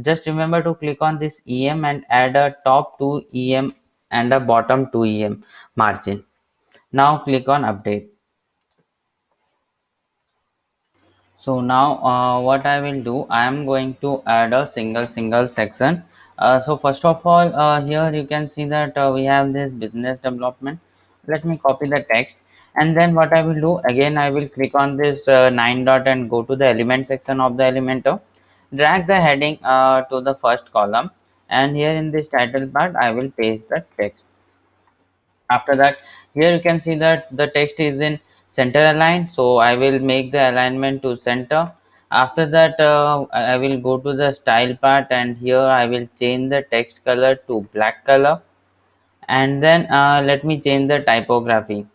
S1: just remember to click on this EM and add a top 2 EM and a bottom 2 EM margin. Now click on update. So now what I will do, I am going to add a single section. So first of all, here you can see that we have this business development. Let me copy the text, and then what I will do, again I will click on this 9 dot and go to the element section of the Elementor. Drag the heading to the first column, and here in this title part I will paste the text. After that, here you can see that the text is in center aligned, so I will make the alignment to center. After that, I will go to the style part, and here I will change the text color to black color, and then let me change the typography.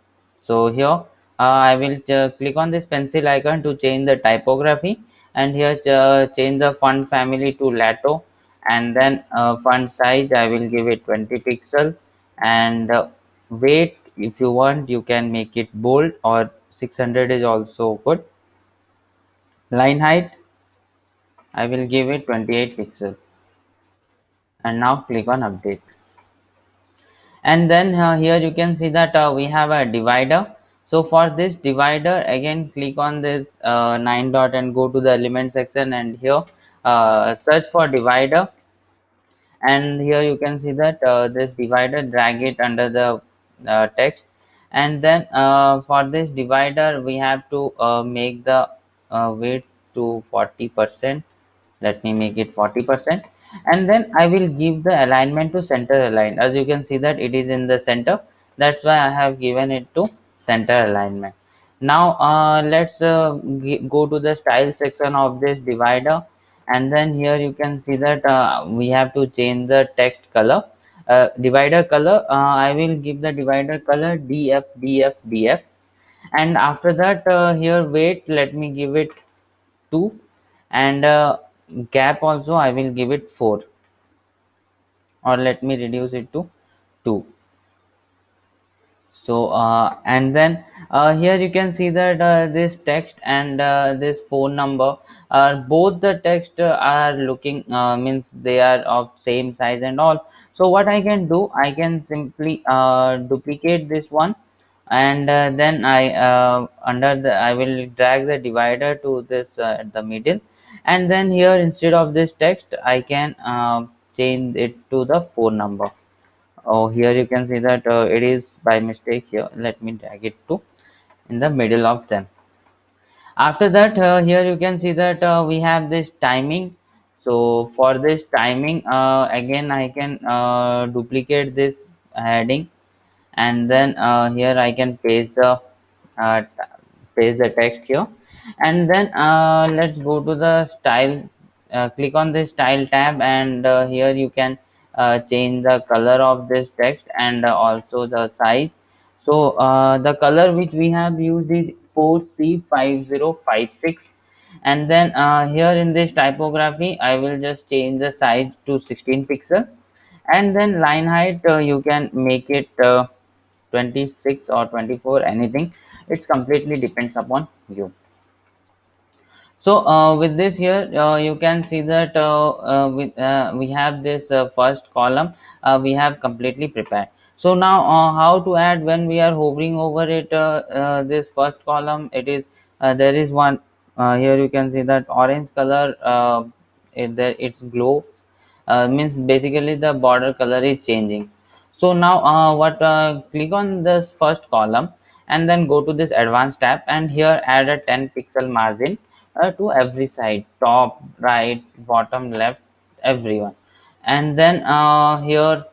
S1: So here I will click on this pencil icon to change the typography, and here change the font family to Lato, and then font size I will give it 20 pixel, and weight, if you want you can make it bold, or 600 is also good. Line height I will give it 28 pixel, and now click on update. And then here you can see that we have a divider. So for this divider, again click on this 9 dot and go to the element section, and here search for divider, and here you can see that this divider, drag it under the text, and then for this divider we have to make the weight to 40%. Let me make it 40%, and then I will give the alignment to center align. As you can see that it is in the center, that's why I have given it to center alignment. Now let's go to the style section of this divider, and then here you can see that we have to change the text color, divider color. I will give the divider color DF, and after that, here weight, let me give it 2, and gap also I will give it 4, or let me reduce it to 2. So and then here you can see that this text and this phone number, both the text are looking, means they are of same size and all. So what I can do, I can simply duplicate this one, and then I will drag the divider to this at the middle, and then here instead of this text I can change it to the phone number. Oh, here you can see that it is by mistake here. Let me drag it to in the middle of them. After that, here you can see that we have this timing. So for this timing, again I can duplicate this heading, and then here I can uh, paste the text here, and then let's go to the style. Click on this style tab, and here you can change the color of this text, and also the size. So the color which we have used is 4C5056, and then here in this typography I will just change the size to 16 pixel, and then line height you can make it 26 or 24, anything. It's completely depends upon you. So with this here, you can see that we have this first column we have completely prepared. So now how to add when we are hovering over it, this first column, it is there is one, here you can see that orange color, it's glow, means basically the border color is changing. So now what click on this first column, and then go to this advanced tab, and here add a 10 pixel margin to every side, top, right, bottom, left, everyone. And then here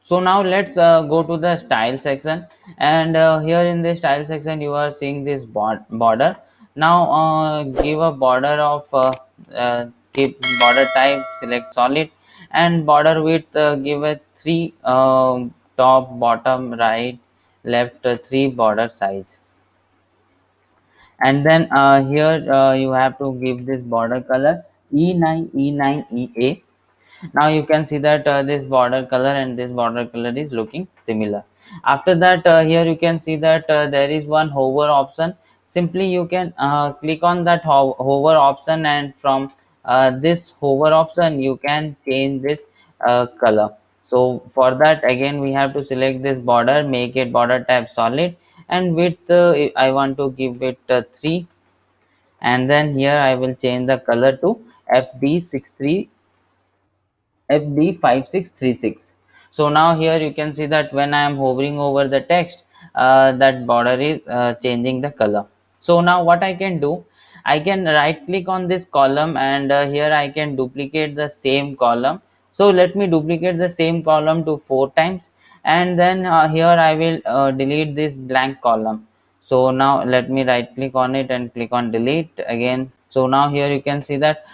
S1: So now let's go to the style section, and here in the style section you are seeing this border. Now give a border of keep border type, select solid, and border width give a 3, top, bottom, right, left, 3 border size. And then here you have to give this border color E9 Now you can see that this border color and this border color is looking similar. After that, here you can see that there is one hover option. Simply you can click on that hover option, and from this hover option you can change this color. So for that, again we have to select this border, make it border type solid, and width I want to give it 3. And then here I will change the color to FD63 FD5636. So now here you can see that when I am hovering over the text, that border is changing the color. So now what I can do, I can right click on this column, and here I can duplicate the same column. So let me duplicate the same column to 4 times, and then here I will delete this blank column. So now let me right click on it and click on delete again. So now here you can see that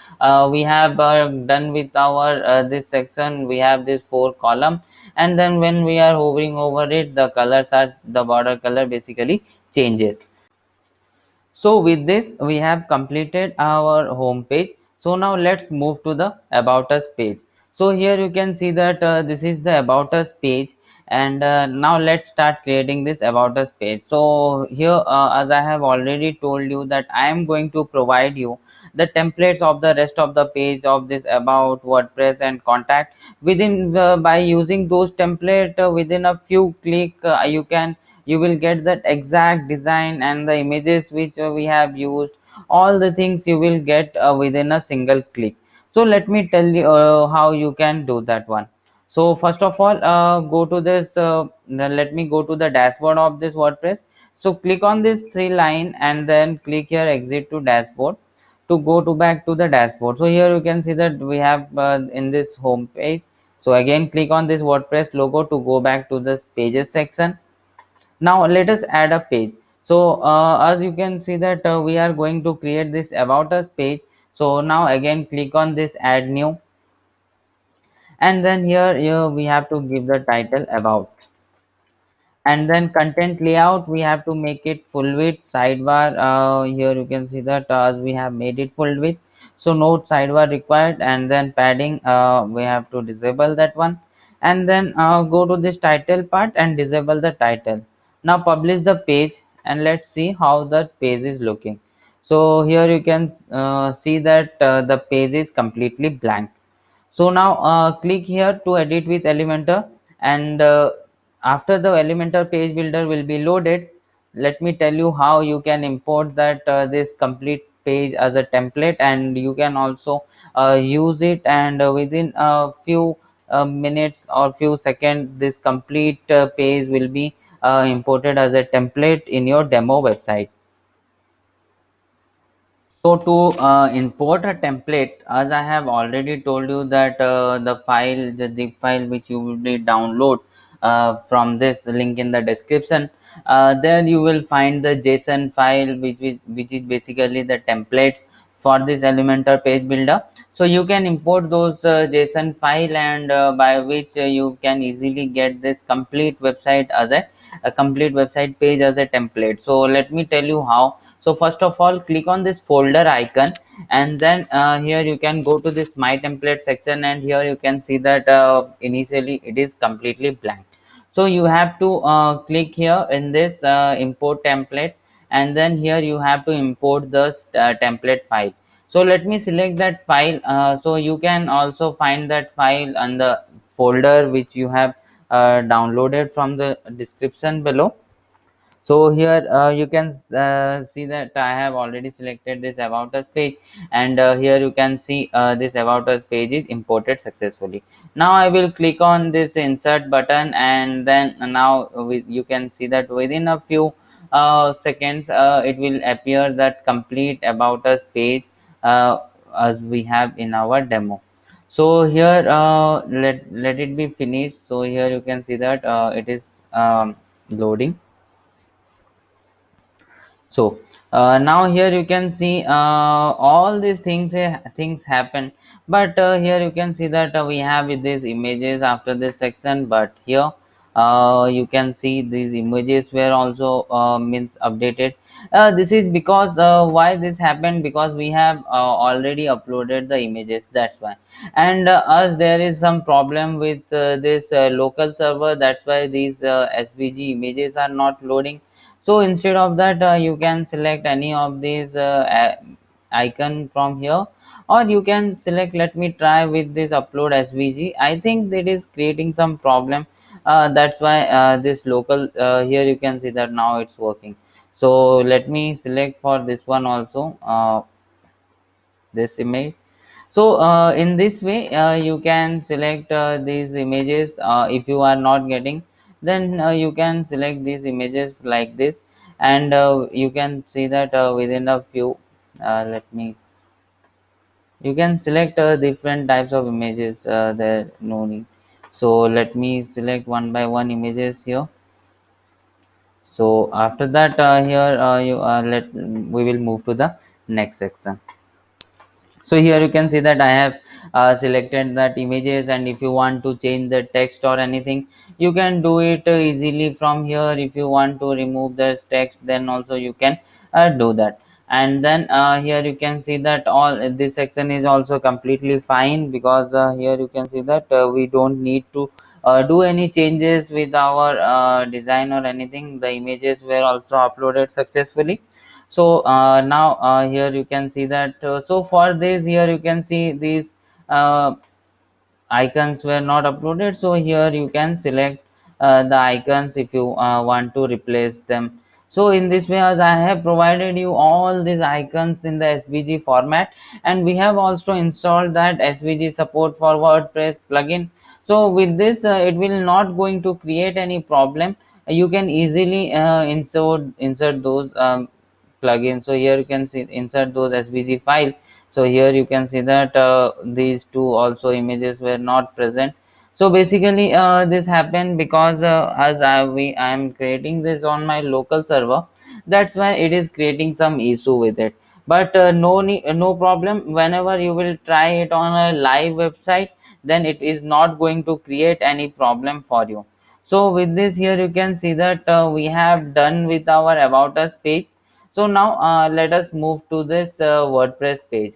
S1: we have done with our this section. We have this 4 column, and then when we are hovering over it, the colors are, the border color basically changes. So with this we have completed our home page. So now let's move to the about us page. So here you can see that this is the about us page, and now let's start creating this about us page. So here as I have already told you that I am going to provide you the templates of the rest of the page of this about WordPress and contact. Within by using those template, within a few click you will get that exact design and the images which we have used. All the things you will get within a single click. So let me tell you how you can do that one. So first of all, go to this let me go to the dashboard of this WordPress. So click on this 3 line, and then click here exit to dashboard to go to back to the dashboard. So here you can see that we have in this home page. So again click on this WordPress logo to go back to this pages section. Now let us add a page. So as you can see that we are going to create this about us page. So now again click on this add new, and then here we have to give the title about. And then content layout, we have to make it full width. Sidebar, here you can see that as we have made it full width, so no sidebar required. And then padding, we have to disable that one. And then go to this title part and disable the title. Now publish the page, and let's see how the page is looking. So here you can see that the page is completely blank. So now click here to edit with Elementor, and after the Elementor page builder will be loaded, let me tell you how you can import that this complete page as a template, and you can also use it, and within a few minutes or few seconds this complete page will be imported as a template in your demo website. So to import a template, as I have already told you that the file, the zip file which you will be download from this link in the description, there you will find the JSON file which is basically the templates for this Elementor page builder. So you can import those JSON file, and by which you can easily get this complete website as a complete website page as a template. So let me tell you how. So first of all, click on this folder icon, and then here you can go to this my template section, and here you can see that initially it is completely blank. So you have to click here in this import template, and then here you have to import the template file. So let me select that file. So you can also find that file on the folder which you have downloaded from the description below. So here you can see that I have already selected this about us page, and here you can see this about us page is imported successfully. Now I will click on this insert button, and then now you can see that within a few seconds it will appear that complete about us page uh, as we have in our demo. So here let it be finished. So here you can see that it is loading. So now here you can see all these things happen, but here you can see that we have with these images after this section, but here you can see these images were also means updated. This is because why this happened, because we have already uploaded the images, that's why. And as there is some problem with this local server, that's why these SVG images are not loading. So instead of that you can select any of these icon from here, or you can select, let me try with this upload SVG. I think that is creating some problem. That's why this local here you can see that now it's working. So let me select for this one also, this image. So in this way you can select these images. If you are not getting, then you can select these images like this, and you can see that within a few let me, you can select different types of images, there no need. So let me select one by one images here. So after that here you let we will move to the next section. So here you can see that I have selected that images, and if you want to change the text or anything, you can do it easily from here. If you want to remove this text, then also you can do that. And then here you can see that all this section is also completely fine, because here you can see that we don't need to do any changes with our design or anything. The images were also uploaded successfully. So now here you can see that so for this, here you can see these uh, icons were not uploaded. So here you can select the icons if you want to replace them. So in this way, as I have provided you all these icons in the SVG format, and we have also installed that SVG support for WordPress plugin. So with this it will not going to create any problem. You can easily insert those plugins. So here you can see insert those SVG file. So here you can see that these two also images were not present. So basically this happened because as I am creating this on my local server, that's why it is creating some issue with it. But no problem, whenever you will try it on a live website, then it is not going to create any problem for you. So with this, here you can see that we have done with our about us page. So now let us move to this WordPress page.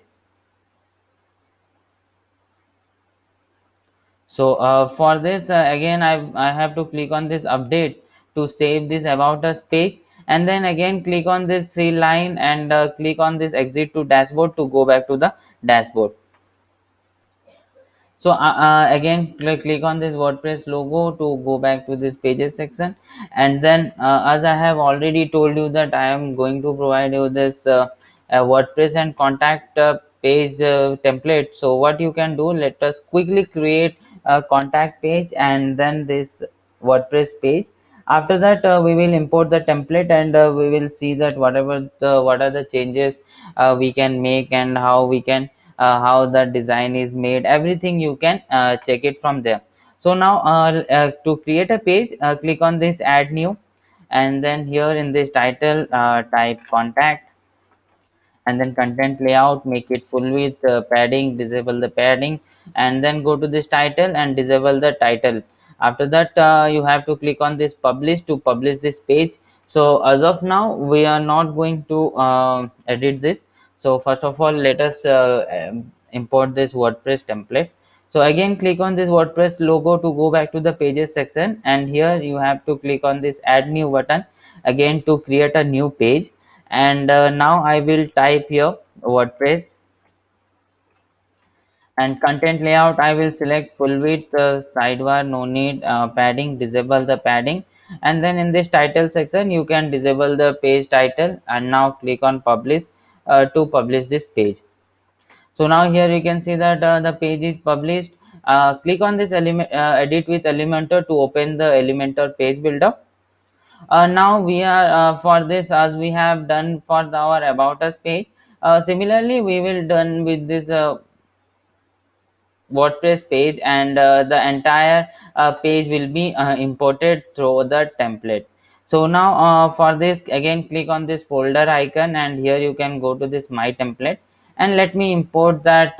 S1: So for this again I have to click on this update to save this about us page, and then again click on this three line, and click on this exit to dashboard to go back to the dashboard. So again click on this WordPress logo to go back to this pages section. And then as I have already told you that I am going to provide you this WordPress and contact page template. So what you can do, let us quickly create a contact page and then this WordPress page. After that we will import the template, and we will see that what are the changes we can make, and how we can how the design is made, everything you can check it from there. So now to create a page, click on this add new, and then here in this title type contact, and then content layout, make it full width, padding, disable the padding, and then go to this title and disable the title. After that you have to click on this publish to publish this page. So as of now we are not going to edit this. So first of all, let us import this WordPress template. So again click on this WordPress logo to go back to the pages section, and here you have to click on this add new button again to create a new page. And now I will type here WordPress, and content layout I will select full width, sidebar no need, padding, disable the padding. And then in this title section you can disable the page title, and now click on publish to publish this page. So now here you can see that the page is published. Click on this element edit with Elementor to open the Elementor page builder. Now we are for this, as we have done for our about us page, similarly we will done with this WordPress page, and the entire page will be imported through the template. So now for this, again click on this folder icon, and here you can go to this my template, and let me import that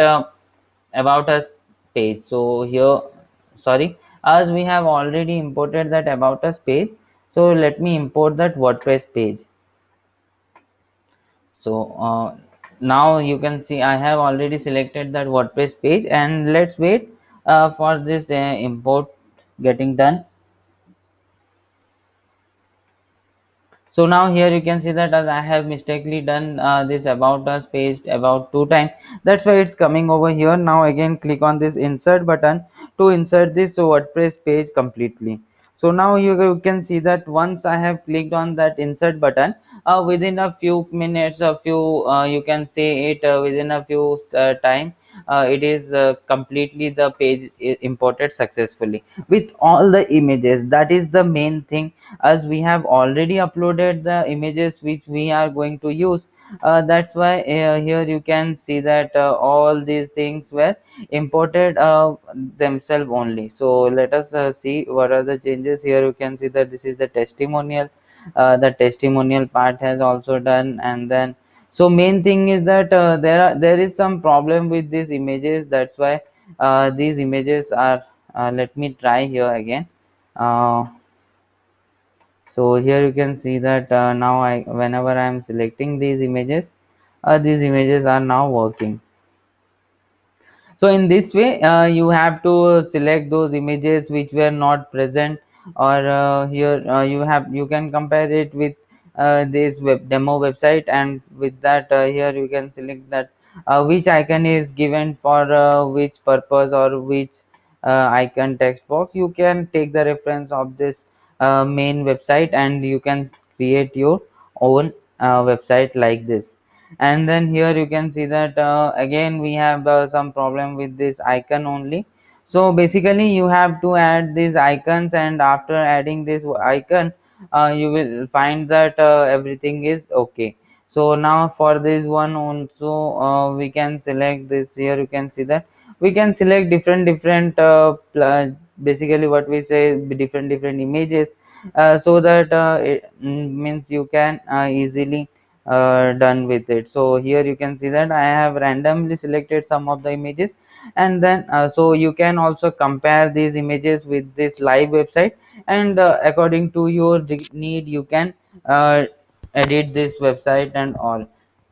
S1: about us page. So here, sorry, as we have already imported that about us page, so let me import that WordPress page. So now you can see I have already selected that WordPress page, and let's wait for this import getting done. So now here you can see that as I have mistakenly done this about us page about 2 times, that's why it's coming over here. Now again click on this insert button to insert this WordPress page completely. So now you can see that once I have clicked on that insert button, within a few minutes, a few you can say it within a few time, it is completely the page is imported successfully with all the images. That is the main thing, as we have already uploaded the images which we are going to use. That's why here you can see that all these things were imported themselves only. So let us see what are the changes. Here you can see that this is the testimonial. The testimonial part has also done, and then so main thing is that there is some problem with these images. That's why these images are let me try here again. uh, so here you can see that now whenever I am selecting these images are now working. So in this way you have to select those images which were not present, or here you can compare it with this web demo website, and with that here you can select that which icon is given for which purpose, or which icon text box. You can take the reference of this main website, and you can create your own website like this. And then here you can see that again we have some problem with this icon only. So basically you have to add these icons, and after adding this icon you will find that everything is okay. So now for this one also we can select this. Here you can see that we can select different basically what we say, different images, so that it means you can easily done with it. So here you can see that I have randomly selected some of the images, and then so you can also compare these images with this live website, and according to your need you can uh, edit this website and all.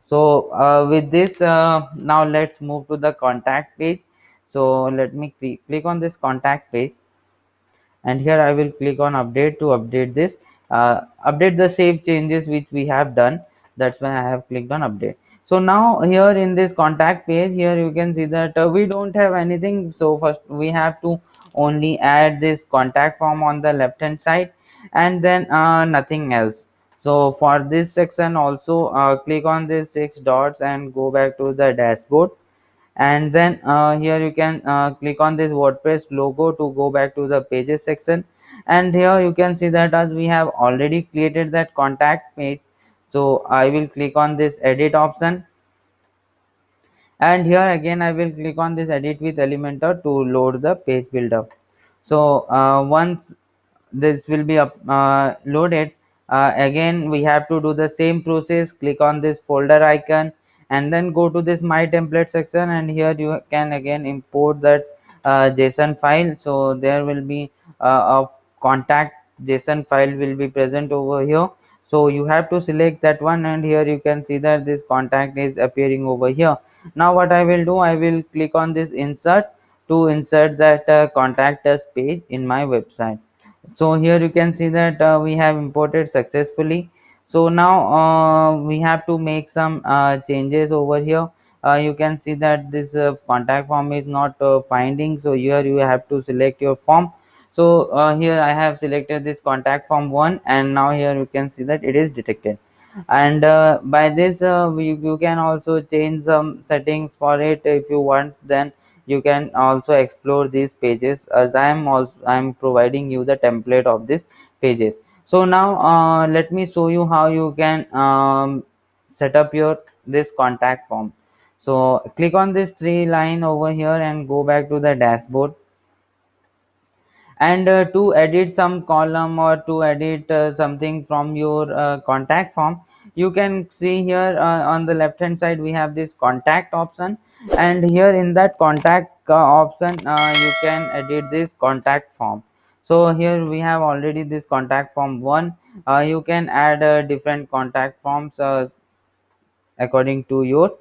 S1: So with this now let's move to the contact page. So let me click on this contact page, and here I will click on update to update this, update the save changes which we have done. That's why I have clicked on update. So now here in this contact page, here you can see that we don't have anything. So first we have to only add this contact form on the left hand side, and then nothing else. So for this section also click on these 6 dots and go back to the dashboard, and then here you can click on this WordPress logo to go back to the pages section. And here you can see that as we have already created that contact page, so I will click on this edit option, and here again I will click on this edit with Elementor to load the page builder. So once this will be loaded, again we have to do the same process. Click on this folder icon, and then go to this my template section, and here you can again import that JSON file. So there will be a contact JSON file will be present over here. So you have to select that one, and here you can see that this contact is appearing over here. Now what I will do, I will click on this insert to insert that contact us page in my website. So here you can see that we have imported successfully. So now we have to make some changes over here. You can see that this contact form is not finding, so here you have to select your form. So here I have selected this contact form 1, and now here you can see that it is detected. And by this you can also change some settings for it if you want. Then you can also explore these pages, as I'm providing you the template of these pages. So now let me show you how you can set up your this contact form. So click on this three line over here and go back to the dashboard. And to edit some column or to edit something from your contact form, you can see here on the left hand side we have this contact option, and here in that contact option you can edit this contact form. So here we have already this contact form 1. You can add different contact forms according to your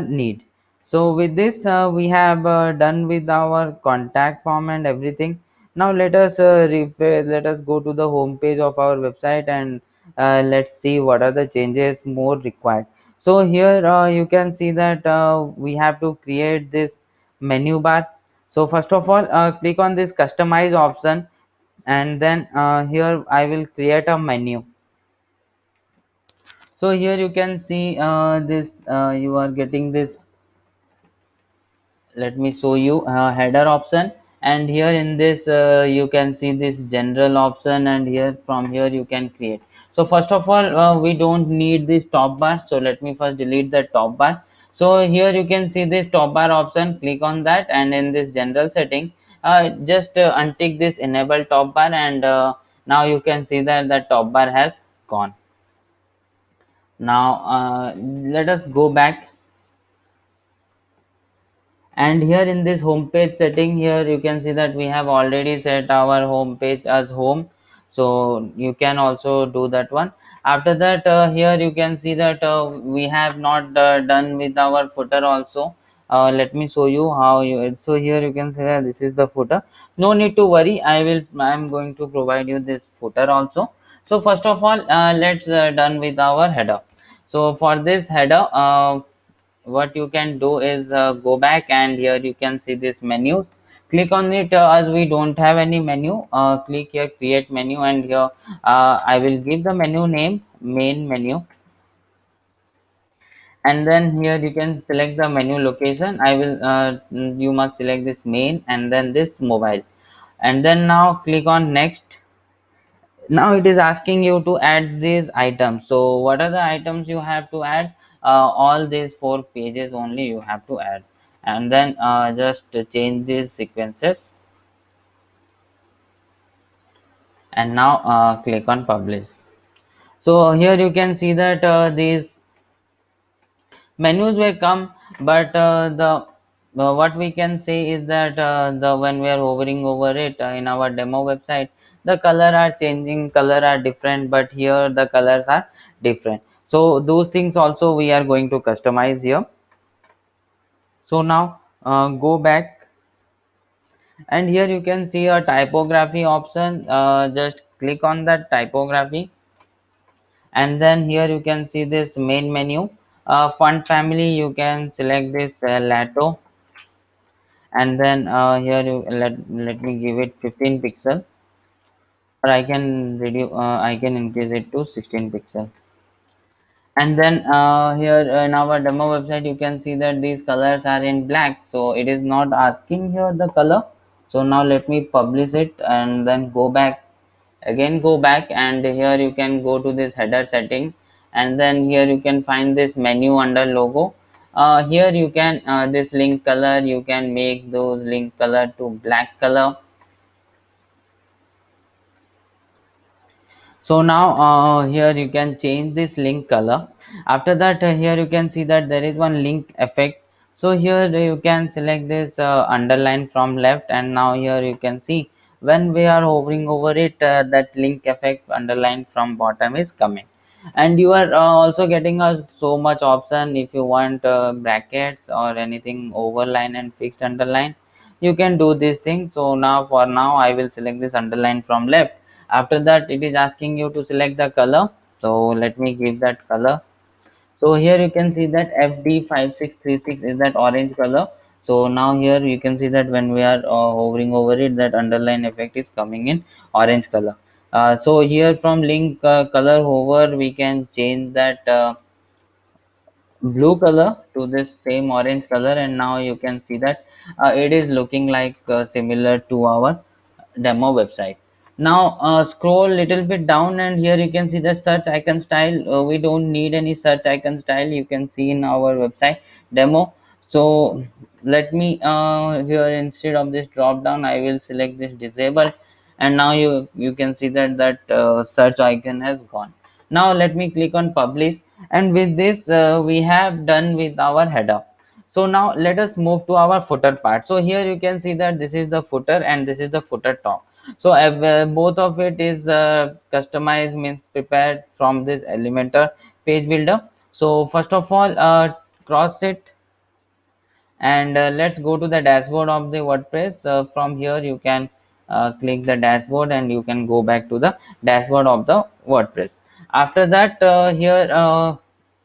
S1: need. So with this we have done with our contact form and everything. Now let us let us go to the home page of our website, and let's see what are the changes more required. So here you can see that we have to create this menu bar. So first of all click on this customize option, and then here I will create a menu. So here you can see this you are getting this. Let me show you header option, and here in this you can see this general option, and here from here you can create. So first of all we don't need this top bar, so let me first delete the top bar. So here you can see this top bar option, click on that, and in this general setting just untick this enable top bar, and now you can see that the top bar has gone. Now let us go back, and here in this home page setting, here you can see that we have already set our home page as home, so you can also do that one. After that here you can see that we have not done with our footer also. Let me show you how you. So here you can see that this is the footer. No need to worry, I'm going to provide you this footer also. So first of all let's done with our header. So for this header what you can do is go back, and here you can see this menu. Click on it. As we don't have any menu, click here create menu, and here I will give the menu name main menu, and then here you can select the menu location. I will you must select this main and then this mobile, and then now click on next. Now it is asking you to add these items. So what are the items you have to add? All these 4 pages only you have to add, and then just change these sequences, and now click on publish. So here you can see that these menus will come, but the what we can say is that the when we are hovering over it in our demo website, the color are changing, color are different, but here the colors are different. So those things also we are going to customize here. So now go back, and here you can see a typography option. Just click on that typography, and then here you can see this main menu. Font family, you can select this lato, and then here you let me give it 15 pixel, or I can reduce I can increase it to 16 pixel. And then here in our demo website you can see that these colors are in black, so it is not asking here the color. So now let me publish it, and then go back, again go back, and here you can go to this header setting, and then here you can find this menu under logo. Here you can this link color, you can make those link color to black color. So now here you can change this link color. After that here you can see that there is one link effect. So here you can select this underline from left, and now here you can see when we are hovering over it that link effect underline from bottom is coming, and you are also getting a so much option. If you want brackets or anything overline and fixed underline, you can do this thing. So now for now I will select this underline from left. After that it is asking you to select the color, so let me give that color. So here you can see that FD5636 is that orange color. So now here you can see that when we are hovering over it, that underline effect is coming in orange color. So here from link color hover we can change that blue color to this same orange color, and now you can see that it is looking like similar to our demo website. Now scroll little bit down, and here you can see the search icon style. We don't need any search icon style, you can see in our website demo. So let me here, instead of this drop down, I will select this disable, and now you can see that search icon has gone. Now let me click on publish, and with this we have done with our header. So now let us move to our footer part. So here you can see that this is the footer and this is the footer top. So both of it is customized, means prepared from this Elementor page builder. So first of all, cross it, and let's go to the dashboard of the WordPress. From here you can click the dashboard, and you can go back to the dashboard of the WordPress. After that, here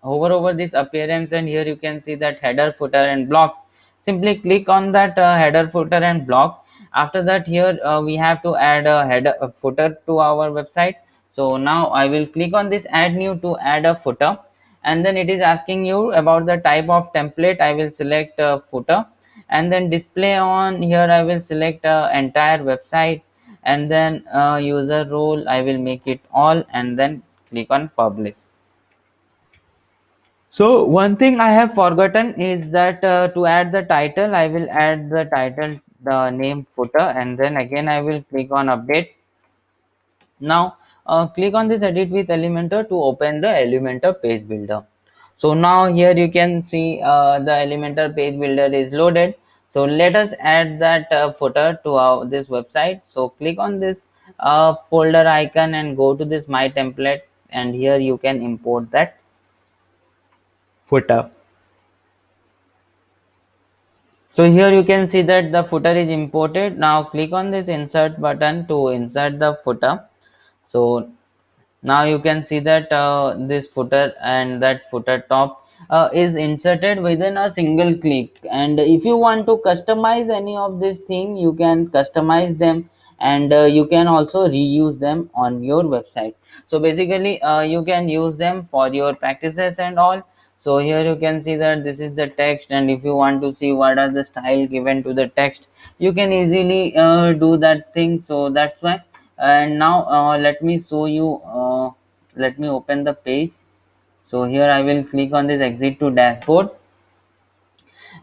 S1: hover over this appearance, and here you can see that header, footer and blocks. Simply click on that header, footer and block. After that, here we have to add a header, a footer to our website. So now I will click on this add new to add a footer, and then it is asking you about the type of template. I will select footer, and then display on, here I will select entire website, and then user role I will make it all, and then click on publish. So one thing I have forgotten is that to add the title, I will add the title, the name footer, and then again I will click on update. Now click on this edit with Elementor to open the Elementor page builder. So now here you can see the Elementor page builder is loaded. So let us add that footer to this website. So click on this folder icon and go to this my template, and here you can import that footer. So here you can see that the footer is imported. Now click on this insert button to insert the footer. So now you can see that this footer and that footer top is inserted within a single click. And if you want to customize any of this thing, you can customize them, and you can also reuse them on your website. So basically you can use them for your practices and all. So here you can see that this is the text, and if you want to see what are the style given to the text, you can easily do that thing. So that's why. And now let me show you, let me open the page. So here I will click on this exit to dashboard,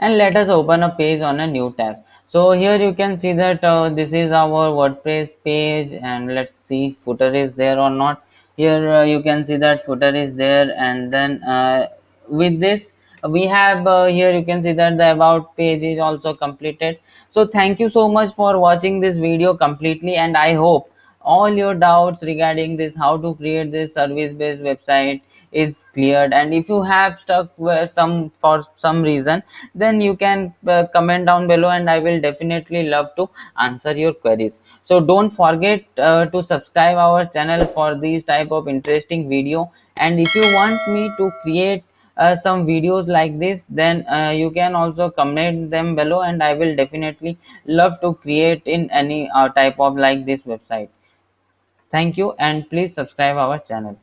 S1: and let us open a page on a new tab. So here you can see that this is our WordPress page, and let's see footer is there or not. Here you can see that footer is there, and then with this we have here you can see that the about page is also completed. So thank you so much for watching this video completely, and I hope all your doubts regarding this how to create this service based website is cleared. And if you have stuck with some for some reason, then you can comment down below, and I will definitely love to answer your queries. So don't forget to subscribe our channel for these type of interesting video. And if you want me to create some videos like this, then you can also comment them below, and I will definitely love to create in any type of like this website. Thank you, and please subscribe our channel.